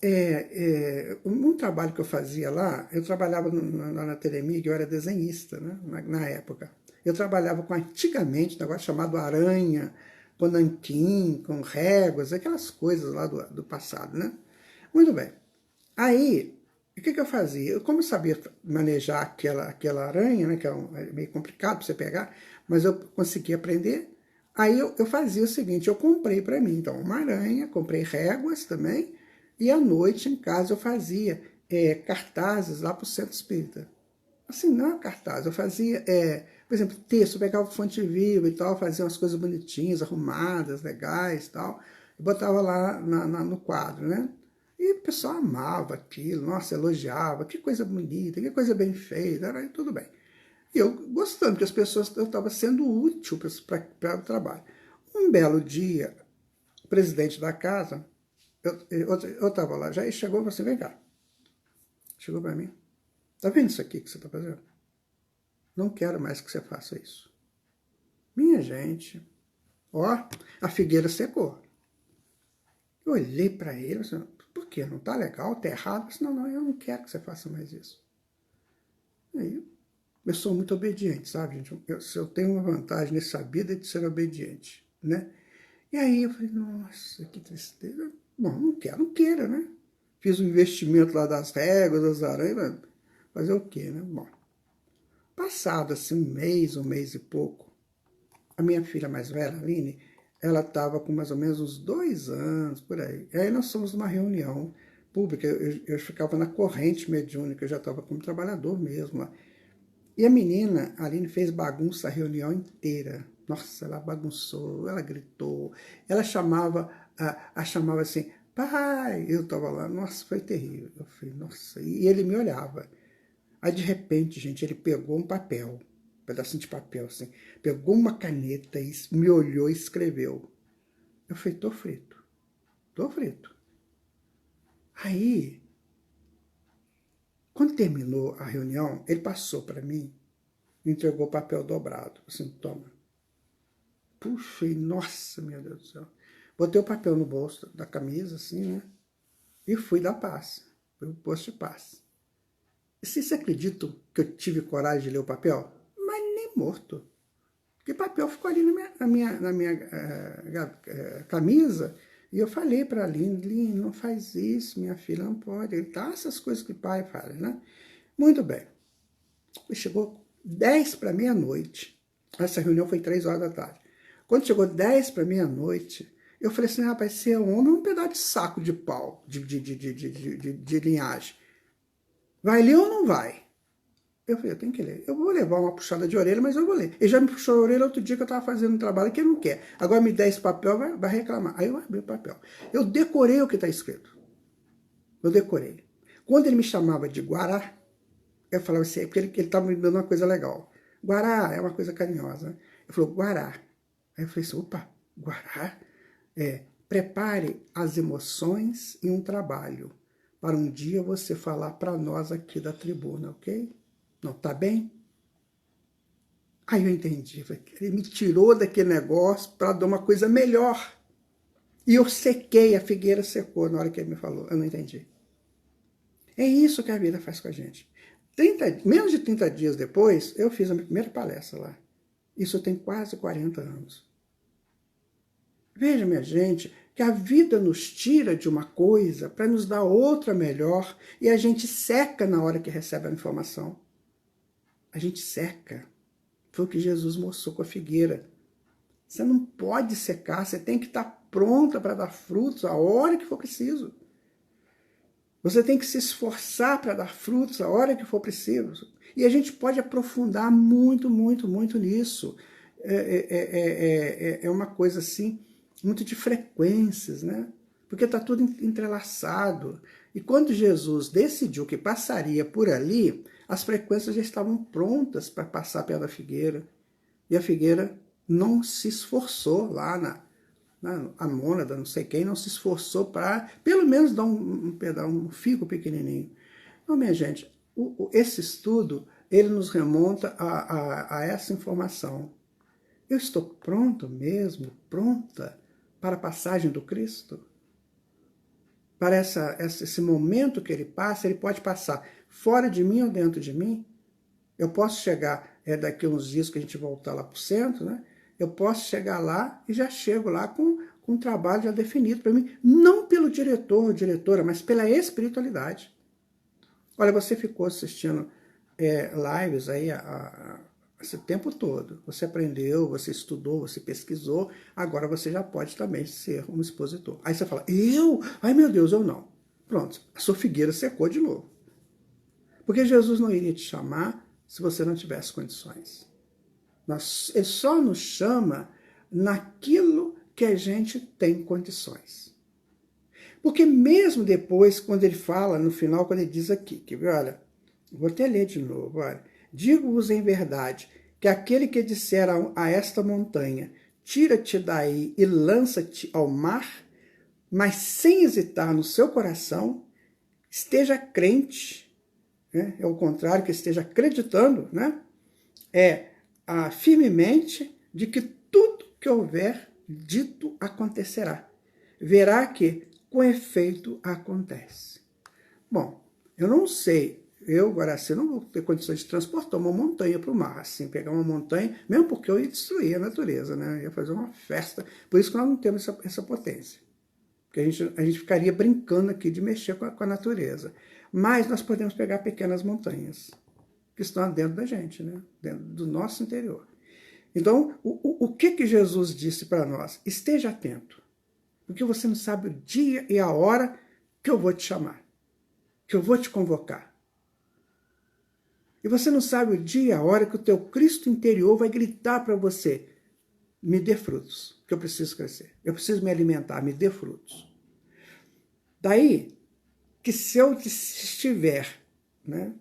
um trabalho que eu fazia lá, eu trabalhava na Telemig, eu era desenhista, né, na época. Eu trabalhava com, antigamente, um negócio chamado aranha, com nanquim, com réguas, aquelas coisas lá do passado, né? Muito bem. Aí, E o que eu fazia? Como eu sabia manejar aquela aranha, né, que é meio complicado para você pegar, mas eu consegui aprender, aí eu fazia o seguinte, eu comprei para mim, então, uma aranha, comprei réguas também, e à noite em casa eu fazia cartazes lá para o Centro Espírita. Assim, não é cartaz, eu fazia, por exemplo, texto, eu pegava fonte viva e tal, fazia umas coisas bonitinhas, arrumadas, legais e tal, e botava lá no quadro, né? E o pessoal amava aquilo, nossa, elogiava, que coisa bonita, que coisa bem feita, era tudo bem. E eu gostando, porque as pessoas, eu estava sendo útil para o trabalho. Um belo dia, o presidente da casa, eu estava lá já, e chegou e falou assim, vem cá, chegou para mim, tá vendo isso aqui que você está fazendo? Não quero mais que você faça isso. Minha gente, ó, a figueira secou. Eu olhei para ele e disse, por quê? Não está legal? Está errado? Eu disse, não, eu não quero que você faça mais isso. Aí, eu sou muito obediente, sabe, gente? Eu tenho uma vantagem nessa vida de ser obediente, né? E aí eu falei, nossa, que tristeza. Bom, não queira, né? Fiz um investimento lá das réguas, das aranhas, fazer o quê, né? Bom, passado assim um mês e pouco, a minha filha mais velha, Aline, ela estava com mais ou menos uns 2 anos, por aí. E aí nós fomos numa reunião pública, eu ficava na corrente mediúnica, eu já estava como trabalhador mesmo lá. E a menina, a Aline, fez bagunça a reunião inteira. Nossa, ela bagunçou, ela gritou, ela chamava assim, pai, eu estava lá, nossa, foi terrível. Eu falei, nossa, e ele me olhava. Aí, de repente, gente, ele pegou um papel, um pedacinho de papel, assim, pegou uma caneta e me olhou e escreveu. Eu falei, tô frito, tô frito. Aí, quando terminou a reunião, ele passou para mim, me entregou o papel dobrado, assim, toma. Puxa, e nossa, meu Deus do céu. Botei o papel no bolso da camisa, assim, né? E fui dar paz, fui pro posto de paz. E vocês acreditam que eu tive coragem de ler o papel? Mas nem morto. Porque papel ficou ali na minha camisa. E eu falei para a Aline, não faz isso, minha filha, não pode. Ele tá, essas coisas que o pai fala, né? Muito bem. Chegou 10 para meia-noite. Essa reunião foi 3 horas da tarde. Quando chegou 10 para meia-noite, eu falei assim, rapaz, você é um homem, um pedaço de saco de pau, de linhagem. Vai ler ou não vai? Eu falei, eu tenho que ler. Eu vou levar uma puxada de orelha, mas eu vou ler. Ele já me puxou a orelha outro dia que eu estava fazendo um trabalho que ele não quer. Agora me der esse papel, vai reclamar. Aí eu abri o papel. Eu decorei o que está escrito. Eu decorei. Quando ele me chamava de Guará, eu falava assim, porque ele estava me dando uma coisa legal. Guará é uma coisa carinhosa. Né? Ele falou, Guará. Aí eu falei assim, opa, Guará? Prepare as emoções e um trabalho para um dia você falar para nós aqui da tribuna, ok? Não, tá bem? Aí eu entendi. Ele me tirou daquele negócio para dar uma coisa melhor. E eu sequei, a figueira secou na hora que ele me falou. Eu não entendi. É isso que a vida faz com a gente. Menos de 30 dias depois, eu fiz a minha primeira palestra lá. Isso tem quase 40 anos. Veja, minha gente, que a vida nos tira de uma coisa para nos dar outra melhor e a gente seca na hora que recebe a informação. A gente seca. Foi o que Jesus mostrou com a figueira. Você não pode secar, você tem que estar pronta para dar frutos a hora que for preciso. Você tem que se esforçar para dar frutos a hora que for preciso. E a gente pode aprofundar muito, muito, muito nisso. É uma coisa assim, muito de frequências, né? Porque está tudo entrelaçado. E quando Jesus decidiu que passaria por ali, as frequências já estavam prontas para passar pela figueira. E a figueira não se esforçou lá a mônada, não sei quem, não se esforçou para, pelo menos, dar um figo pequenininho. Então, minha gente, esse estudo, ele nos remonta a essa informação. Eu estou pronto mesmo, pronta para a passagem do Cristo? Para esse momento que ele passa, ele pode passar fora de mim ou dentro de mim? Eu posso chegar, daqui a uns dias que a gente voltar lá para o centro, né? Eu posso chegar lá e já chego lá com um trabalho já definido para mim, não pelo diretor ou diretora, mas pela espiritualidade. Olha, você ficou assistindo lives aí esse tempo todo. Você aprendeu, você estudou, você pesquisou, agora você já pode também ser um expositor. Aí você fala, eu? Ai meu Deus, eu não. Pronto, a sua figueira secou de novo. Porque Jesus não iria te chamar se você não tivesse condições. Ele só nos chama naquilo que a gente tem condições. Porque mesmo depois, quando ele fala, no final, quando ele diz aqui, que olha, vou até ler de novo, olha, digo-vos em verdade, que aquele que disser a esta montanha, tira-te daí e lança-te ao mar, mas sem hesitar no seu coração, esteja crente, né? É o contrário, que esteja acreditando, né? Firmemente de que tudo que houver dito acontecerá. Verá que, com efeito, acontece. Bom, eu não sei, eu, Guaraci, não vou ter condições de transportar uma montanha para o mar, assim, pegar uma montanha, mesmo porque eu ia destruir a natureza, né? Eu ia fazer uma festa. Por isso que nós não temos essa potência. Porque a gente ficaria brincando aqui de mexer com a natureza. Mas nós podemos pegar pequenas montanhas que estão dentro da gente, né? Dentro do nosso interior. Então, o que Jesus disse para nós? Esteja atento, porque você não sabe o dia e a hora que eu vou te chamar, que eu vou te convocar. E você não sabe o dia e a hora que o teu Cristo interior vai gritar para você, me dê frutos, que eu preciso crescer, eu preciso me alimentar, me dê frutos. Daí, que se eu estiver, né,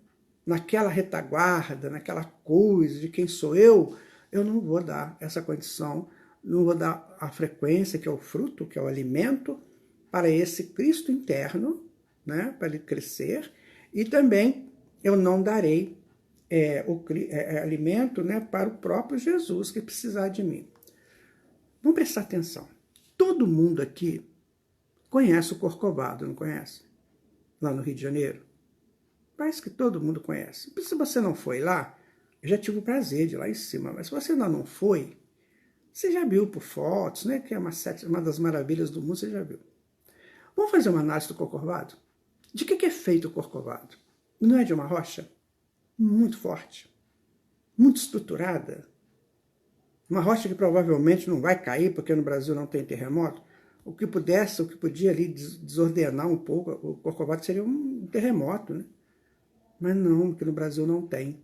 naquela retaguarda, naquela coisa de quem sou eu não vou dar essa condição, não vou dar a frequência, que é o fruto, que é o alimento, para esse Cristo interno, né, para ele crescer, e também eu não darei alimento, né, para o próprio Jesus que precisar de mim. Vamos prestar atenção. Todo mundo aqui conhece o Corcovado, não conhece? Lá no Rio de Janeiro. Parece que todo mundo conhece. Se você não foi lá, eu já tive o prazer de ir lá em cima, mas se você ainda não foi, você já viu por fotos, né? Que é uma das maravilhas do mundo, você já viu. Vamos fazer uma análise do Corcovado? De que é feito o Corcovado? Não é de uma rocha? Muito forte, muito estruturada. Uma rocha que provavelmente não vai cair, porque no Brasil não tem terremoto. O que podia ali desordenar um pouco o Corcovado seria um terremoto, né? Mas não, porque no Brasil não tem.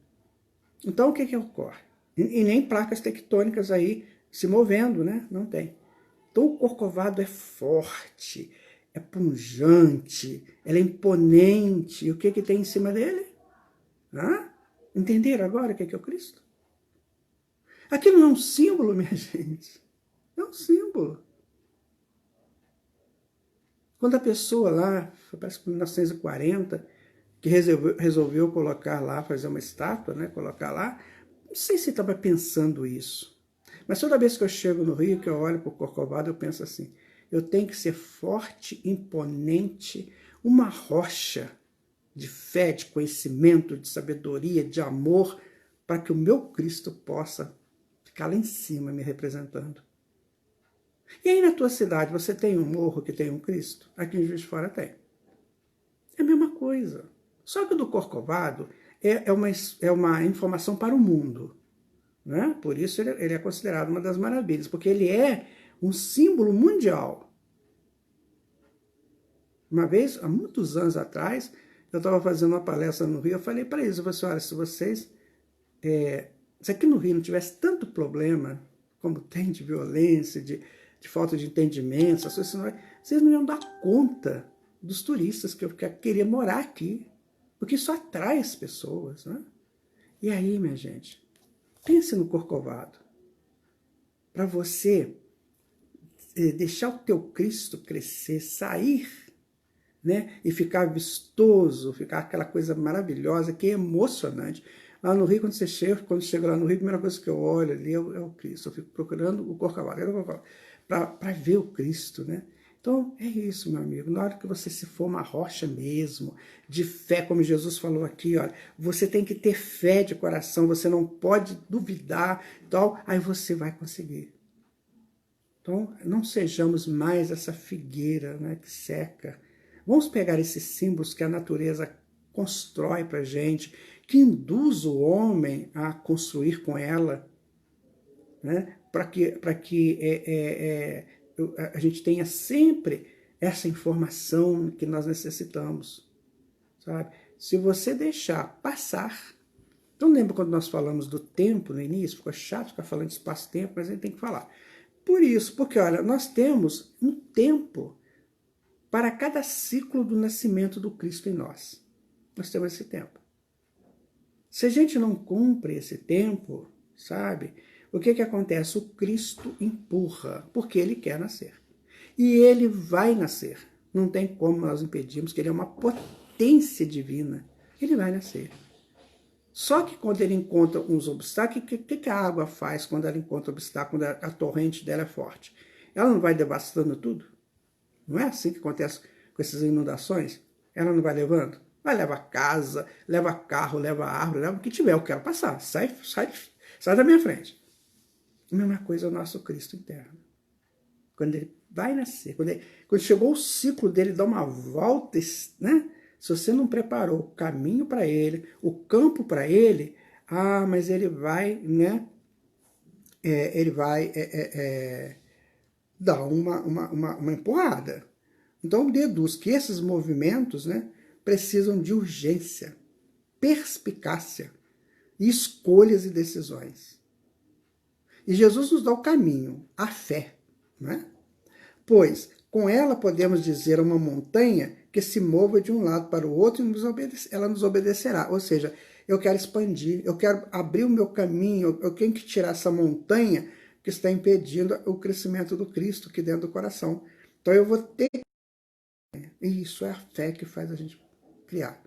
Então o que ocorre? E nem placas tectônicas aí se movendo, né? Não tem. Então o Corcovado é forte, é pungente, ele é imponente. E o que tem em cima dele? Entenderam agora o que é o Cristo? Aquilo não é um símbolo, minha gente. É um símbolo. Quando a pessoa lá, parece que em 1940, que resolveu colocar lá, fazer uma estátua, né, colocar lá, não sei se estava pensando isso. Mas toda vez que eu chego no Rio, que eu olho para o Corcovado, eu penso assim, eu tenho que ser forte, imponente, uma rocha de fé, de conhecimento, de sabedoria, de amor, para que o meu Cristo possa ficar lá em cima me representando. E aí na tua cidade você tem um morro que tem um Cristo? Aqui em Juiz de Fora tem. É a mesma coisa. Só que o do Corcovado é uma informação para o mundo. Né? Por isso ele é considerado uma das maravilhas, porque ele é um símbolo mundial. Uma vez, há muitos anos atrás, eu estava fazendo uma palestra no Rio, eu falei para eles, eu falei assim, olha, se vocês, se aqui no Rio não tivesse tanto problema, como tem de violência, de falta de entendimento, vocês não iam dar conta dos turistas que queriam morar aqui, porque isso atrai as pessoas. Né? E aí, minha gente, pense no Corcovado. Para você deixar o teu Cristo crescer, sair, né, e ficar vistoso, ficar aquela coisa maravilhosa, que é emocionante. Lá no Rio, quando chega lá no Rio, a primeira coisa que eu olho ali é o Cristo. Eu fico procurando o Corcovado, para ver o Cristo, né? Então, é isso, meu amigo. Na hora que você se for uma rocha mesmo, de fé, como Jesus falou aqui, olha, você tem que ter fé de coração, você não pode duvidar, tal, aí você vai conseguir. Então, não sejamos mais essa figueira, né, que seca. Vamos pegar esses símbolos que a natureza constrói para a gente, que induz o homem a construir com ela, né? Para que a gente tenha sempre essa informação que nós necessitamos, sabe? Se você deixar passar... Então lembra quando nós falamos do tempo no início? Ficou chato ficar falando de espaço-tempo, mas a gente tem que falar. Por isso, porque olha, nós temos um tempo para cada ciclo do nascimento do Cristo em nós. Nós temos esse tempo. Se a gente não cumpre esse tempo, sabe? O que acontece? O Cristo empurra, porque ele quer nascer. E ele vai nascer. Não tem como nós impedirmos, que ele é uma potência divina. Ele vai nascer. Só que quando ele encontra uns obstáculos, o que a água faz quando ela encontra obstáculos, quando a torrente dela é forte? Ela não vai devastando tudo? Não é assim que acontece com essas inundações? Ela não vai levando? Vai levar casa, leva carro, leva árvore, leva o que tiver, eu quero passar. Sai da minha frente. A mesma coisa é o nosso Cristo interno. Quando ele vai nascer, quando chegou o ciclo dele, dá uma volta, né? Se você não preparou o caminho para ele, o campo para ele, mas ele vai, né? Ele vai dar uma empurrada. Então, deduz que esses movimentos, né, precisam de urgência, perspicácia, escolhas e decisões. E Jesus nos dá o caminho, a fé, né? Pois, com ela podemos dizer a uma montanha que se mova de um lado para o outro e ela nos obedecerá. Ou seja, eu quero expandir, eu quero abrir o meu caminho, eu tenho que tirar essa montanha que está impedindo o crescimento do Cristo aqui dentro do coração. Então eu vou ter... E isso é a fé que faz a gente criar.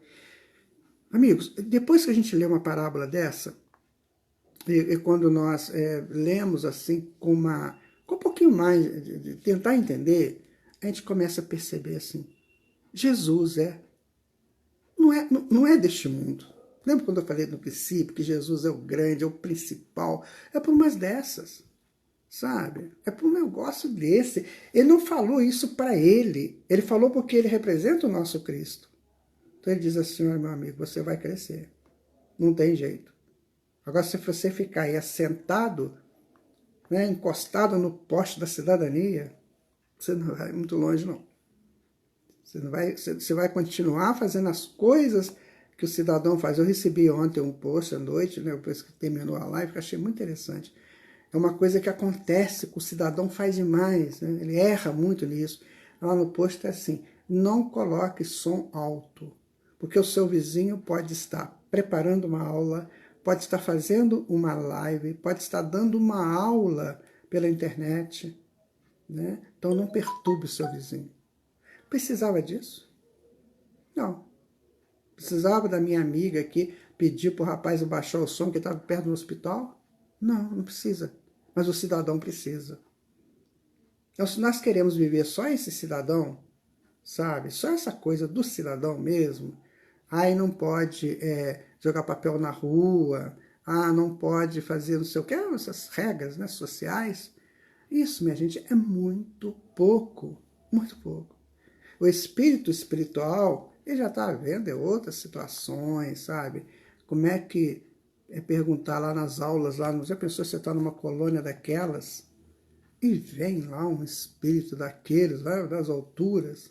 Amigos, depois que a gente lê uma parábola dessa, e quando nós lemos assim com um pouquinho mais de tentar entender, a gente começa a perceber assim, Jesus não é deste mundo. Lembra quando eu falei no princípio que Jesus é o grande, é o principal? É por umas dessas, sabe? É por um negócio desse. Ele não falou isso para ele. Ele falou porque ele representa o nosso Cristo. Então ele diz assim, meu amigo, você vai crescer. Não tem jeito. Agora, se você ficar aí assentado, né, encostado no poste da cidadania, você não vai muito longe, não. Você vai continuar fazendo as coisas que o cidadão faz. Eu recebi ontem um post à noite, né, depois que terminou a live, que eu achei muito interessante. É uma coisa que acontece, que o cidadão faz demais, né? Ele erra muito nisso. Lá no post é assim, não coloque som alto, porque o seu vizinho pode estar preparando uma aula, pode estar fazendo uma live, pode estar dando uma aula pela internet, né? Então não perturbe o seu vizinho. Precisava disso? Não. Precisava da minha amiga aqui pedir para o rapaz baixar o som que estava perto do hospital? Não, não precisa. Mas o cidadão precisa. Então, se nós queremos viver só esse cidadão, sabe? Só essa coisa do cidadão mesmo, aí não pode jogar papel na rua, não pode fazer não sei o que, essas regras, né, sociais. Isso, minha gente, é muito pouco, muito pouco. O espírito espiritual, ele já está vendo outras situações, sabe? Como é que perguntar lá nas aulas, já pensou se você está numa colônia daquelas, e vem lá um espírito daqueles, lá das alturas,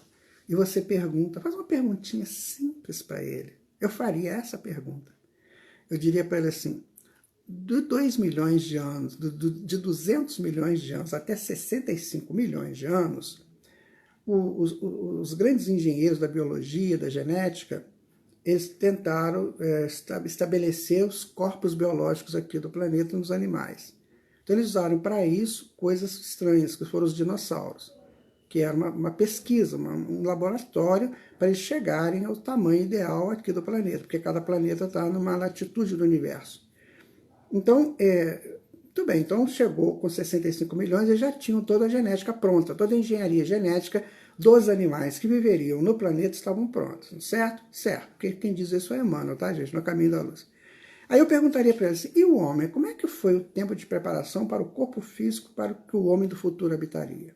e você pergunta, faz uma perguntinha simples para ele. Eu faria essa pergunta. Eu diria para ele assim, de 2 milhões de anos, de 200 milhões de anos até 65 milhões de anos, os grandes engenheiros da biologia, da genética, eles tentaram estabelecer os corpos biológicos aqui do planeta nos animais. Então eles usaram para isso coisas estranhas, que foram os dinossauros, que era uma pesquisa, um laboratório para eles chegarem ao tamanho ideal aqui do planeta, porque cada planeta está numa latitude do universo. Então, muito bem, então chegou com 65 milhões e já tinham toda a genética pronta, toda a engenharia genética dos animais que viveriam no planeta estavam prontos, certo? Certo, porque quem diz isso é Emmanuel, tá, gente? No Caminho da Luz. Aí eu perguntaria para ele assim, e o homem, como é que foi o tempo de preparação para o corpo físico para o que o homem do futuro habitaria?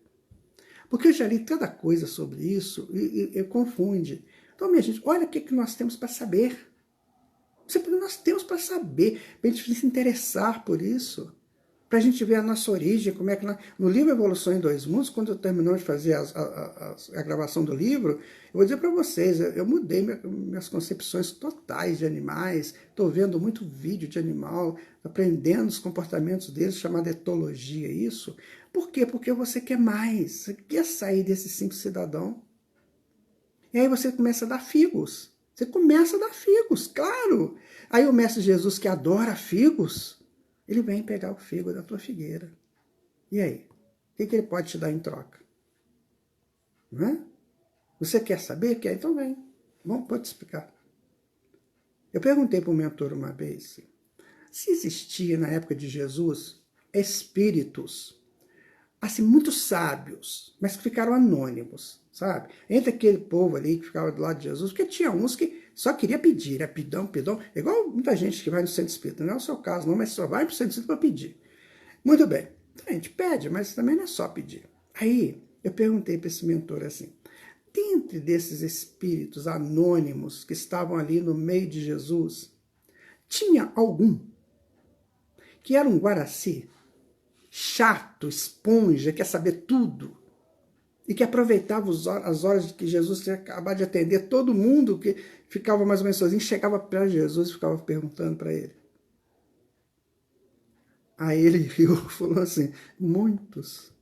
Porque eu já li tanta coisa sobre isso e confunde. Então, minha gente, olha o que nós temos para saber. Nós temos para saber, para a gente se interessar por isso, para a gente ver a nossa origem, como é que no livro Evolução em Dois Mundos, quando eu terminou de fazer a gravação do livro, eu vou dizer para vocês, eu mudei minhas concepções totais de animais, estou vendo muito vídeo de animal, aprendendo os comportamentos deles, chamada etologia, isso. Por quê? Porque você quer mais, você quer sair desse simples cidadão. E aí você começa a dar figos. Você começa a dar figos, claro. Aí o Mestre Jesus, que adora figos, ele vem pegar o figo da tua figueira. E aí? O que ele pode te dar em troca? Não é? Você quer saber? Quer? Então vem. Bom, pode te explicar. Eu perguntei para um mentor uma vez se existia na época de Jesus espíritos assim, muito sábios, mas que ficaram anônimos, sabe? Entre aquele povo ali que ficava do lado de Jesus, porque tinha uns que só queria pedir, era pidão, pidão, é igual muita gente que vai no centro espírita, não é o seu caso não, mas só vai para o centro espírita para pedir. Muito bem, então a gente pede, mas também não é só pedir. Aí eu perguntei para esse mentor assim, dentre desses espíritos anônimos que estavam ali no meio de Jesus, tinha algum que era um Guaraci, chato, esponja, quer saber tudo, e que aproveitava as horas que Jesus tinha acabado de atender todo mundo, que ficava mais ou menos sozinho, chegava para Jesus e ficava perguntando para ele. Aí ele riu e falou assim, muitos.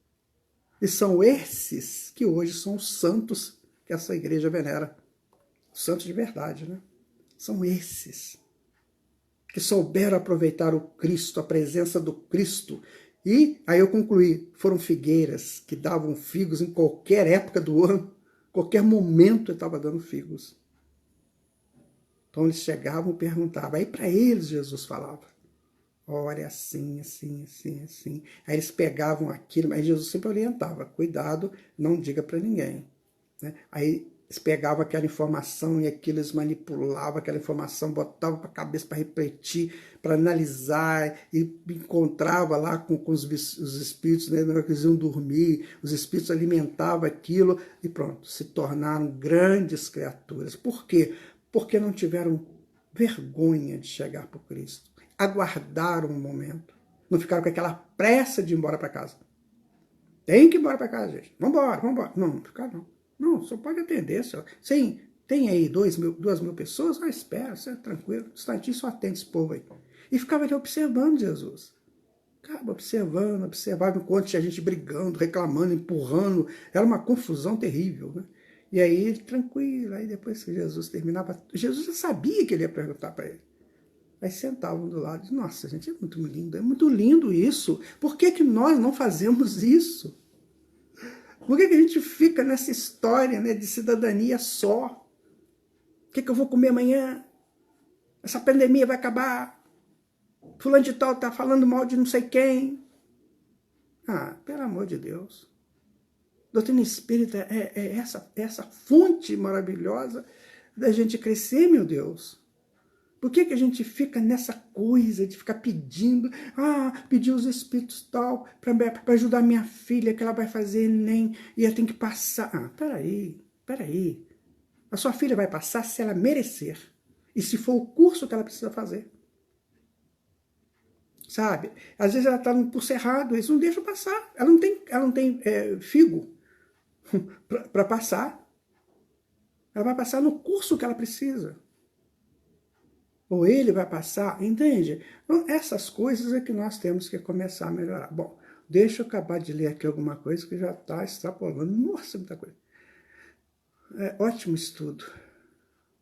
E são esses que hoje são os santos que essa igreja venera. Santos de verdade, né? São esses que souberam aproveitar o Cristo, a presença do Cristo. E aí eu concluí, foram figueiras que davam figos em qualquer época do ano, qualquer momento eu estava dando figos. Então eles chegavam e perguntavam, aí para eles Jesus falava, olha assim, assim, assim, assim. Aí eles pegavam aquilo, mas Jesus sempre orientava, cuidado, não diga para ninguém. Né? Aí eles pegavam aquela informação e aquilo eles manipulavam aquela informação, botavam para a cabeça para refletir, para analisar, e encontrava lá com os espíritos, né, que eles iam dormir, os espíritos alimentavam aquilo e pronto, se tornaram grandes criaturas. Por quê? Porque não tiveram vergonha de chegar para o Cristo, aguardaram um momento, não ficaram com aquela pressa de ir embora para casa. Tem que ir embora para casa, gente. Vamos embora, vamos embora. Não, não ficar não. Não, só pode atender. Sim, tem aí 2.000 pessoas? Ah, espera, você é tranquilo. Um instantinho só atende esse povo aí. E ficava ali observando Jesus. Ficava observava enquanto tinha gente brigando, reclamando, empurrando. Era uma confusão terrível, né? E aí, tranquilo, aí depois que Jesus terminava, Jesus já sabia que ele ia perguntar para ele. Aí sentavam do lado, nossa, gente, é muito lindo isso. Por que que nós não fazemos isso? Por que que a gente fica nessa história, né, de cidadania só? O que que eu vou comer amanhã? Essa pandemia vai acabar? Fulano de tal está falando mal de não sei quem. Ah, pelo amor de Deus. Doutrina espírita é essa fonte maravilhosa da gente crescer, meu Deus. Por que que a gente fica nessa coisa de ficar pedindo, pedir os espíritos tal, para ajudar minha filha, que ela vai fazer Enem, e ela tem que passar. Ah, peraí. A sua filha vai passar se ela merecer, e se for o curso que ela precisa fazer. Sabe? Às vezes ela está num curso errado, eles não deixam passar. Ela não tem figo para passar. Ela vai passar no curso que ela precisa. Ou ele vai passar, entende? Então, essas coisas é que nós temos que começar a melhorar. Bom, deixa eu acabar de ler aqui alguma coisa que já está extrapolando. Nossa, muita coisa. Ótimo estudo.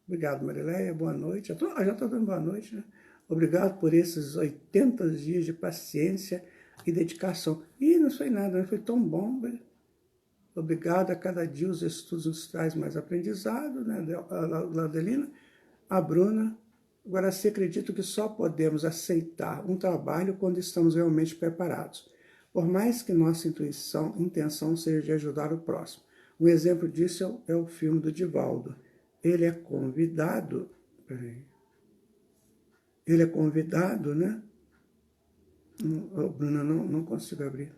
Obrigado, Marileia. Boa noite. Já estou dando boa noite, né? Obrigado por esses 80 dias de paciência e dedicação. E não foi nada, não foi tão bom. Obrigado, a cada dia os estudos nos trazem mais aprendizado, né? A Adelina, a Bruna. Agora, se acredito que só podemos aceitar um trabalho quando estamos realmente preparados, por mais que nossa intenção seja de ajudar o próximo. Um exemplo disso é o filme do Divaldo. Ele é convidado, né? Bruna, não consigo abrir.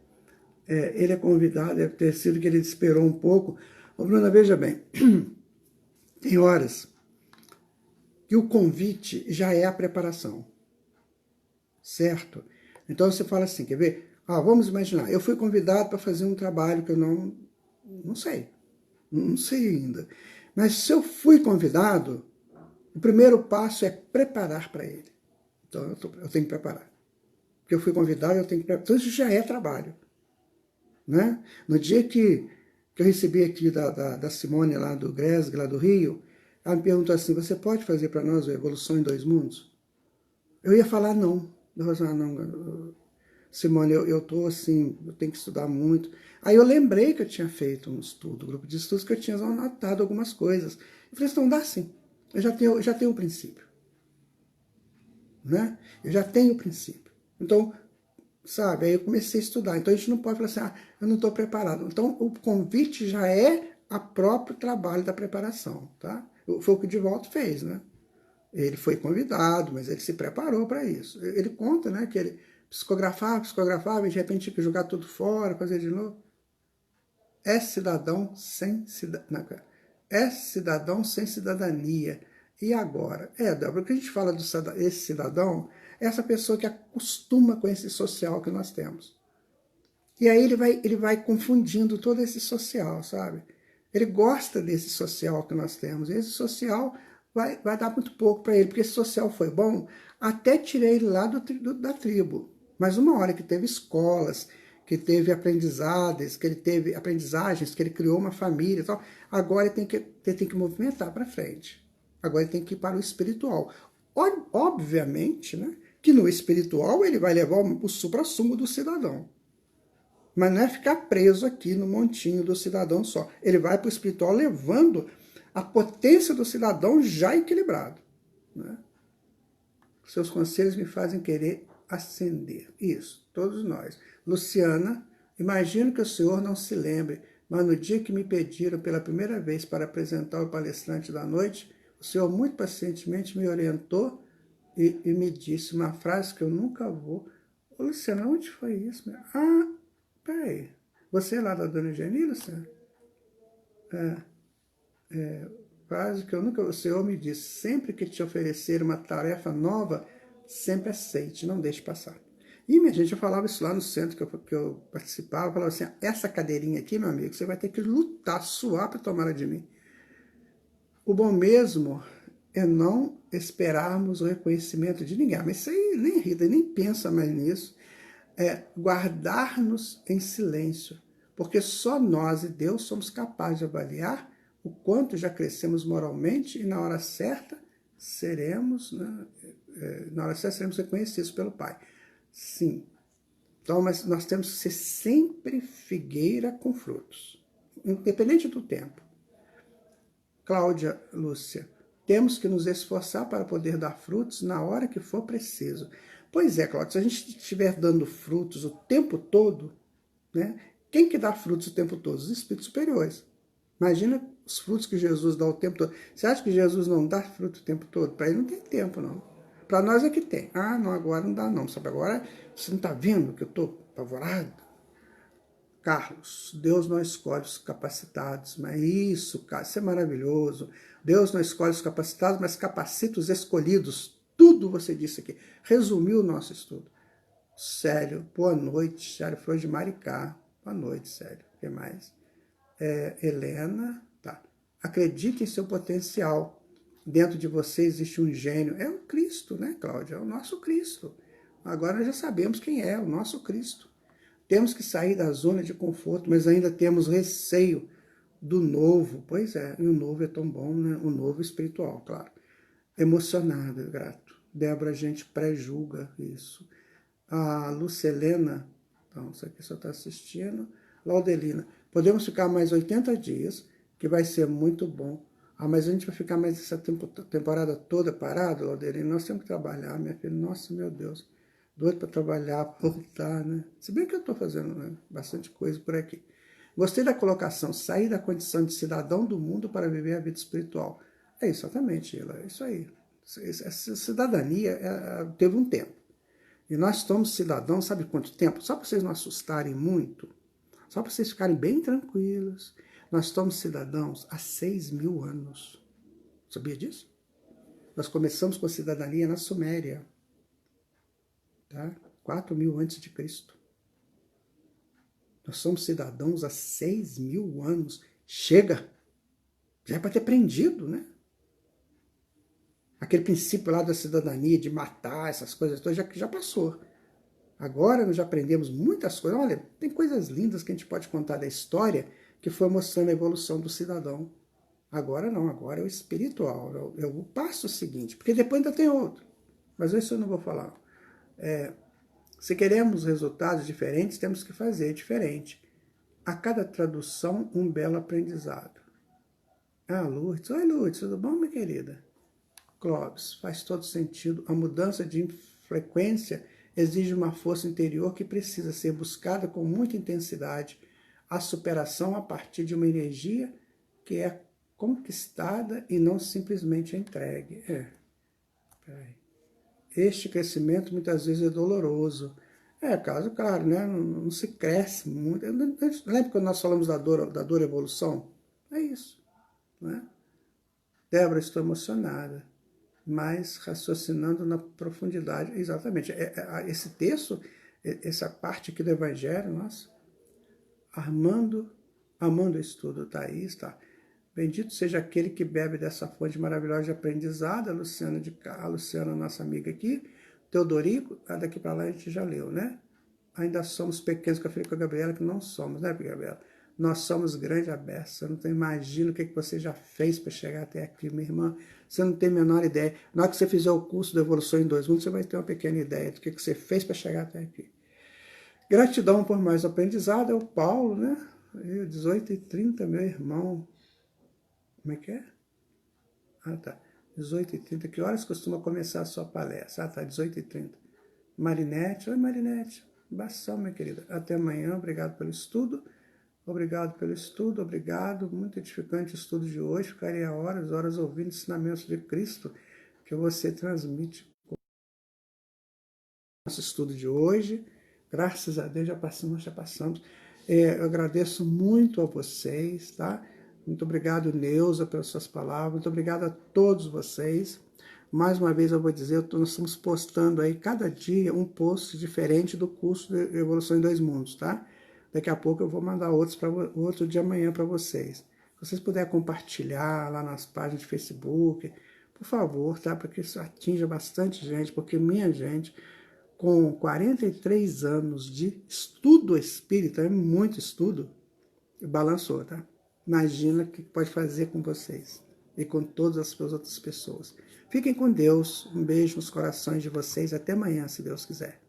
Ele é convidado, deve ter sido que ele esperou um pouco. Bruna, veja bem, Tem horas que o convite já é a preparação, certo? Então você fala assim, quer ver? Vamos imaginar, eu fui convidado para fazer um trabalho que eu não sei, não sei ainda. Mas se eu fui convidado, o primeiro passo é preparar para ele. Então eu tenho que preparar. Porque eu fui convidado, eu tenho que preparar. Então isso já é trabalho. Né? No dia que eu recebi aqui da Simone, lá do Gresg, lá do Rio, ela me perguntou assim, você pode fazer para nós a Evolução em 2 Mundos? Eu ia falar não. Eu ia falar, não, Simone, eu tô assim, eu tenho que estudar muito. Aí eu lembrei que eu tinha feito um estudo, um grupo de estudos, que eu tinha anotado algumas coisas. Eu falei, então dá sim. Eu já tenho o princípio. Né? Eu já tenho o princípio. Então, sabe, aí eu comecei a estudar. Então a gente não pode falar assim, eu não estou preparado. Então o convite já é a próprio trabalho da preparação, tá? Foi o que o Divaldo fez, né? Ele foi convidado, mas ele se preparou para isso. Ele conta, né, que ele psicografava, e de repente tinha que jogar tudo fora, fazer de novo. É cidadão sem cidadania. E agora? Débora, o que a gente fala esse cidadão é essa pessoa que acostuma com esse social que nós temos. E aí ele vai confundindo todo esse social, sabe? Ele gosta desse social que nós temos. E esse social vai dar muito pouco para ele, porque esse social foi bom, até tirei ele lá da tribo. Mas uma hora que teve escolas, que teve aprendizagens, que ele criou uma família e tal, agora ele tem que movimentar para frente. Agora ele tem que ir para o espiritual. Obviamente, né, que no espiritual ele vai levar o suprassumo do cidadão. Mas não é ficar preso aqui no montinho do cidadão só. Ele vai para o espiritual levando a potência do cidadão já equilibrado. Né? Seus conselhos me fazem querer ascender. Isso, todos nós. Luciana, imagino que o senhor não se lembre, mas no dia que me pediram pela primeira vez para apresentar o palestrante da noite, o senhor muito pacientemente me orientou e me disse uma frase que eu nunca vou... Ô, Luciana, onde foi isso? Peraí, você é lá da Dona Geni, Luciana? Frase que eu nunca... O senhor me disse, sempre que te oferecer uma tarefa nova, sempre aceite, não deixe passar. E, minha gente, eu falava isso lá no centro que eu participava, eu falava assim, essa cadeirinha aqui, meu amigo, você vai ter que lutar, suar para tomar ela de mim. O bom mesmo é não esperarmos o reconhecimento de ninguém. Mas isso aí nem Rita, nem pensa mais nisso. É guardar-nos em silêncio, porque só nós e Deus somos capazes de avaliar o quanto já crescemos moralmente e na hora certa seremos, né, seremos reconhecidos pelo Pai. Sim. Então, mas nós temos que ser sempre figueira com frutos, independente do tempo. Cláudia, Lúcia, temos que nos esforçar para poder dar frutos na hora que for preciso. Pois é, Cláudia, se a gente estiver dando frutos o tempo todo, né, quem que dá frutos o tempo todo? Os espíritos superiores. Imagina os frutos que Jesus dá o tempo todo. Você acha que Jesus não dá fruto o tempo todo? Para ele não tem tempo, não. Para nós é que tem. Não, agora não dá não. Sabe, agora você não está vendo que eu estou apavorado? Carlos, Deus não escolhe os capacitados, mas isso é maravilhoso. Deus não escolhe os capacitados, mas capacita os escolhidos. Tudo você disse aqui. Resumiu o nosso estudo. Célio, boa noite. Célio Flor de Maricá. Boa noite, Célio. O que mais? Helena, tá. Acredite em seu potencial. Dentro de você existe um gênio. É o Cristo, né, Cláudia? É o nosso Cristo. Agora nós já sabemos quem é, o nosso Cristo. Temos que sair da zona de conforto, mas ainda temos receio do novo. Pois é, e o novo é tão bom, né? O novo espiritual, claro. Emocionado, grato. Débora, a gente pré-julga isso. A Lucelena, então, isso aqui só está assistindo. Laudelina, podemos ficar mais 80 dias, que vai ser muito bom. Mas a gente vai ficar mais essa temporada toda parada, Laudelina? Nós temos que trabalhar, minha filha. Nossa, meu Deus. Doido para trabalhar, para voltar, né? Se bem que eu estou fazendo, né, bastante coisa por aqui. Gostei da colocação, sair da condição de cidadão do mundo para viver a vida espiritual. É exatamente, Sheila, é isso aí. Essa cidadania teve um tempo. E nós somos cidadãos, sabe quanto tempo? Só para vocês não assustarem muito, só para vocês ficarem bem tranquilos, nós somos cidadãos há 6.000 anos. Sabia disso? Nós começamos com a cidadania na Suméria, tá? 4.000 a.C. Nós somos cidadãos há 6.000 anos. Chega! Já é para ter aprendido, né? Aquele princípio lá da cidadania, de matar, essas coisas todas, já passou. Agora nós já aprendemos muitas coisas. Olha, tem coisas lindas que a gente pode contar da história que foi mostrando a evolução do cidadão. Agora não, agora é o espiritual, é o passo seguinte, porque depois ainda tem outro. Mas isso eu não vou falar. Se queremos resultados diferentes, temos que fazer diferente. A cada tradução, um belo aprendizado. Ah, Lourdes. Oi, Lourdes, tudo bom, minha querida? Clóvis, faz todo sentido. A mudança de frequência exige uma força interior que precisa ser buscada com muita intensidade. A superação a partir de uma energia que é conquistada e não simplesmente entregue. Peraí. Este crescimento muitas vezes é doloroso. Caso claro, né? Não se cresce muito. Lembra quando nós falamos da dor evolução? É isso. Né? Débora, estou emocionada, mas raciocinando na profundidade. Exatamente. Esse texto, essa parte aqui do Evangelho, nossa, amando o estudo, Thaís, tá? Bendito seja aquele que bebe dessa fonte maravilhosa de aprendizado, a Luciana, nossa amiga aqui, Teodorico, daqui para lá a gente já leu, né? Ainda somos pequenos, que eu falei com a Gabriela que não somos, né, Gabriela? Nós somos grande a beça. Você não imagina o que você já fez para chegar até aqui, minha irmã. Você não tem a menor ideia. Na hora que você fizer o curso de Evolução em 2 Mundos, você vai ter uma pequena ideia do que você fez para chegar até aqui. Gratidão por mais aprendizado, é o Paulo, né? 18h30, meu irmão. Como é que é? Ah, tá. 18h30. Que horas costuma começar a sua palestra? Ah, tá. 18h30. Marinete. Oi, Marinete. Bação, minha querida. Até amanhã. Obrigado pelo estudo. Obrigado pelo estudo. Obrigado. Muito edificante o estudo de hoje. Ficaria horas ouvindo ensinamentos de Cristo que você transmite. Nosso estudo de hoje. Graças a Deus já passamos. Eu agradeço muito a vocês, tá? Muito obrigado, Neuza, pelas suas palavras. Muito obrigado a todos vocês. Mais uma vez eu vou dizer, nós estamos postando aí cada dia um post diferente do curso de Evolução em 2 Mundos, tá? Daqui a pouco eu vou mandar outro de amanhã para vocês. Se vocês puderem compartilhar lá nas páginas de Facebook, por favor, tá? Para que isso atinja bastante gente, porque minha gente, com 43 anos de estudo espírita, é muito estudo, balançou, tá? Imagina o que pode fazer com vocês e com todas as outras pessoas. Fiquem com Deus. Um beijo nos corações de vocês. Até amanhã, se Deus quiser.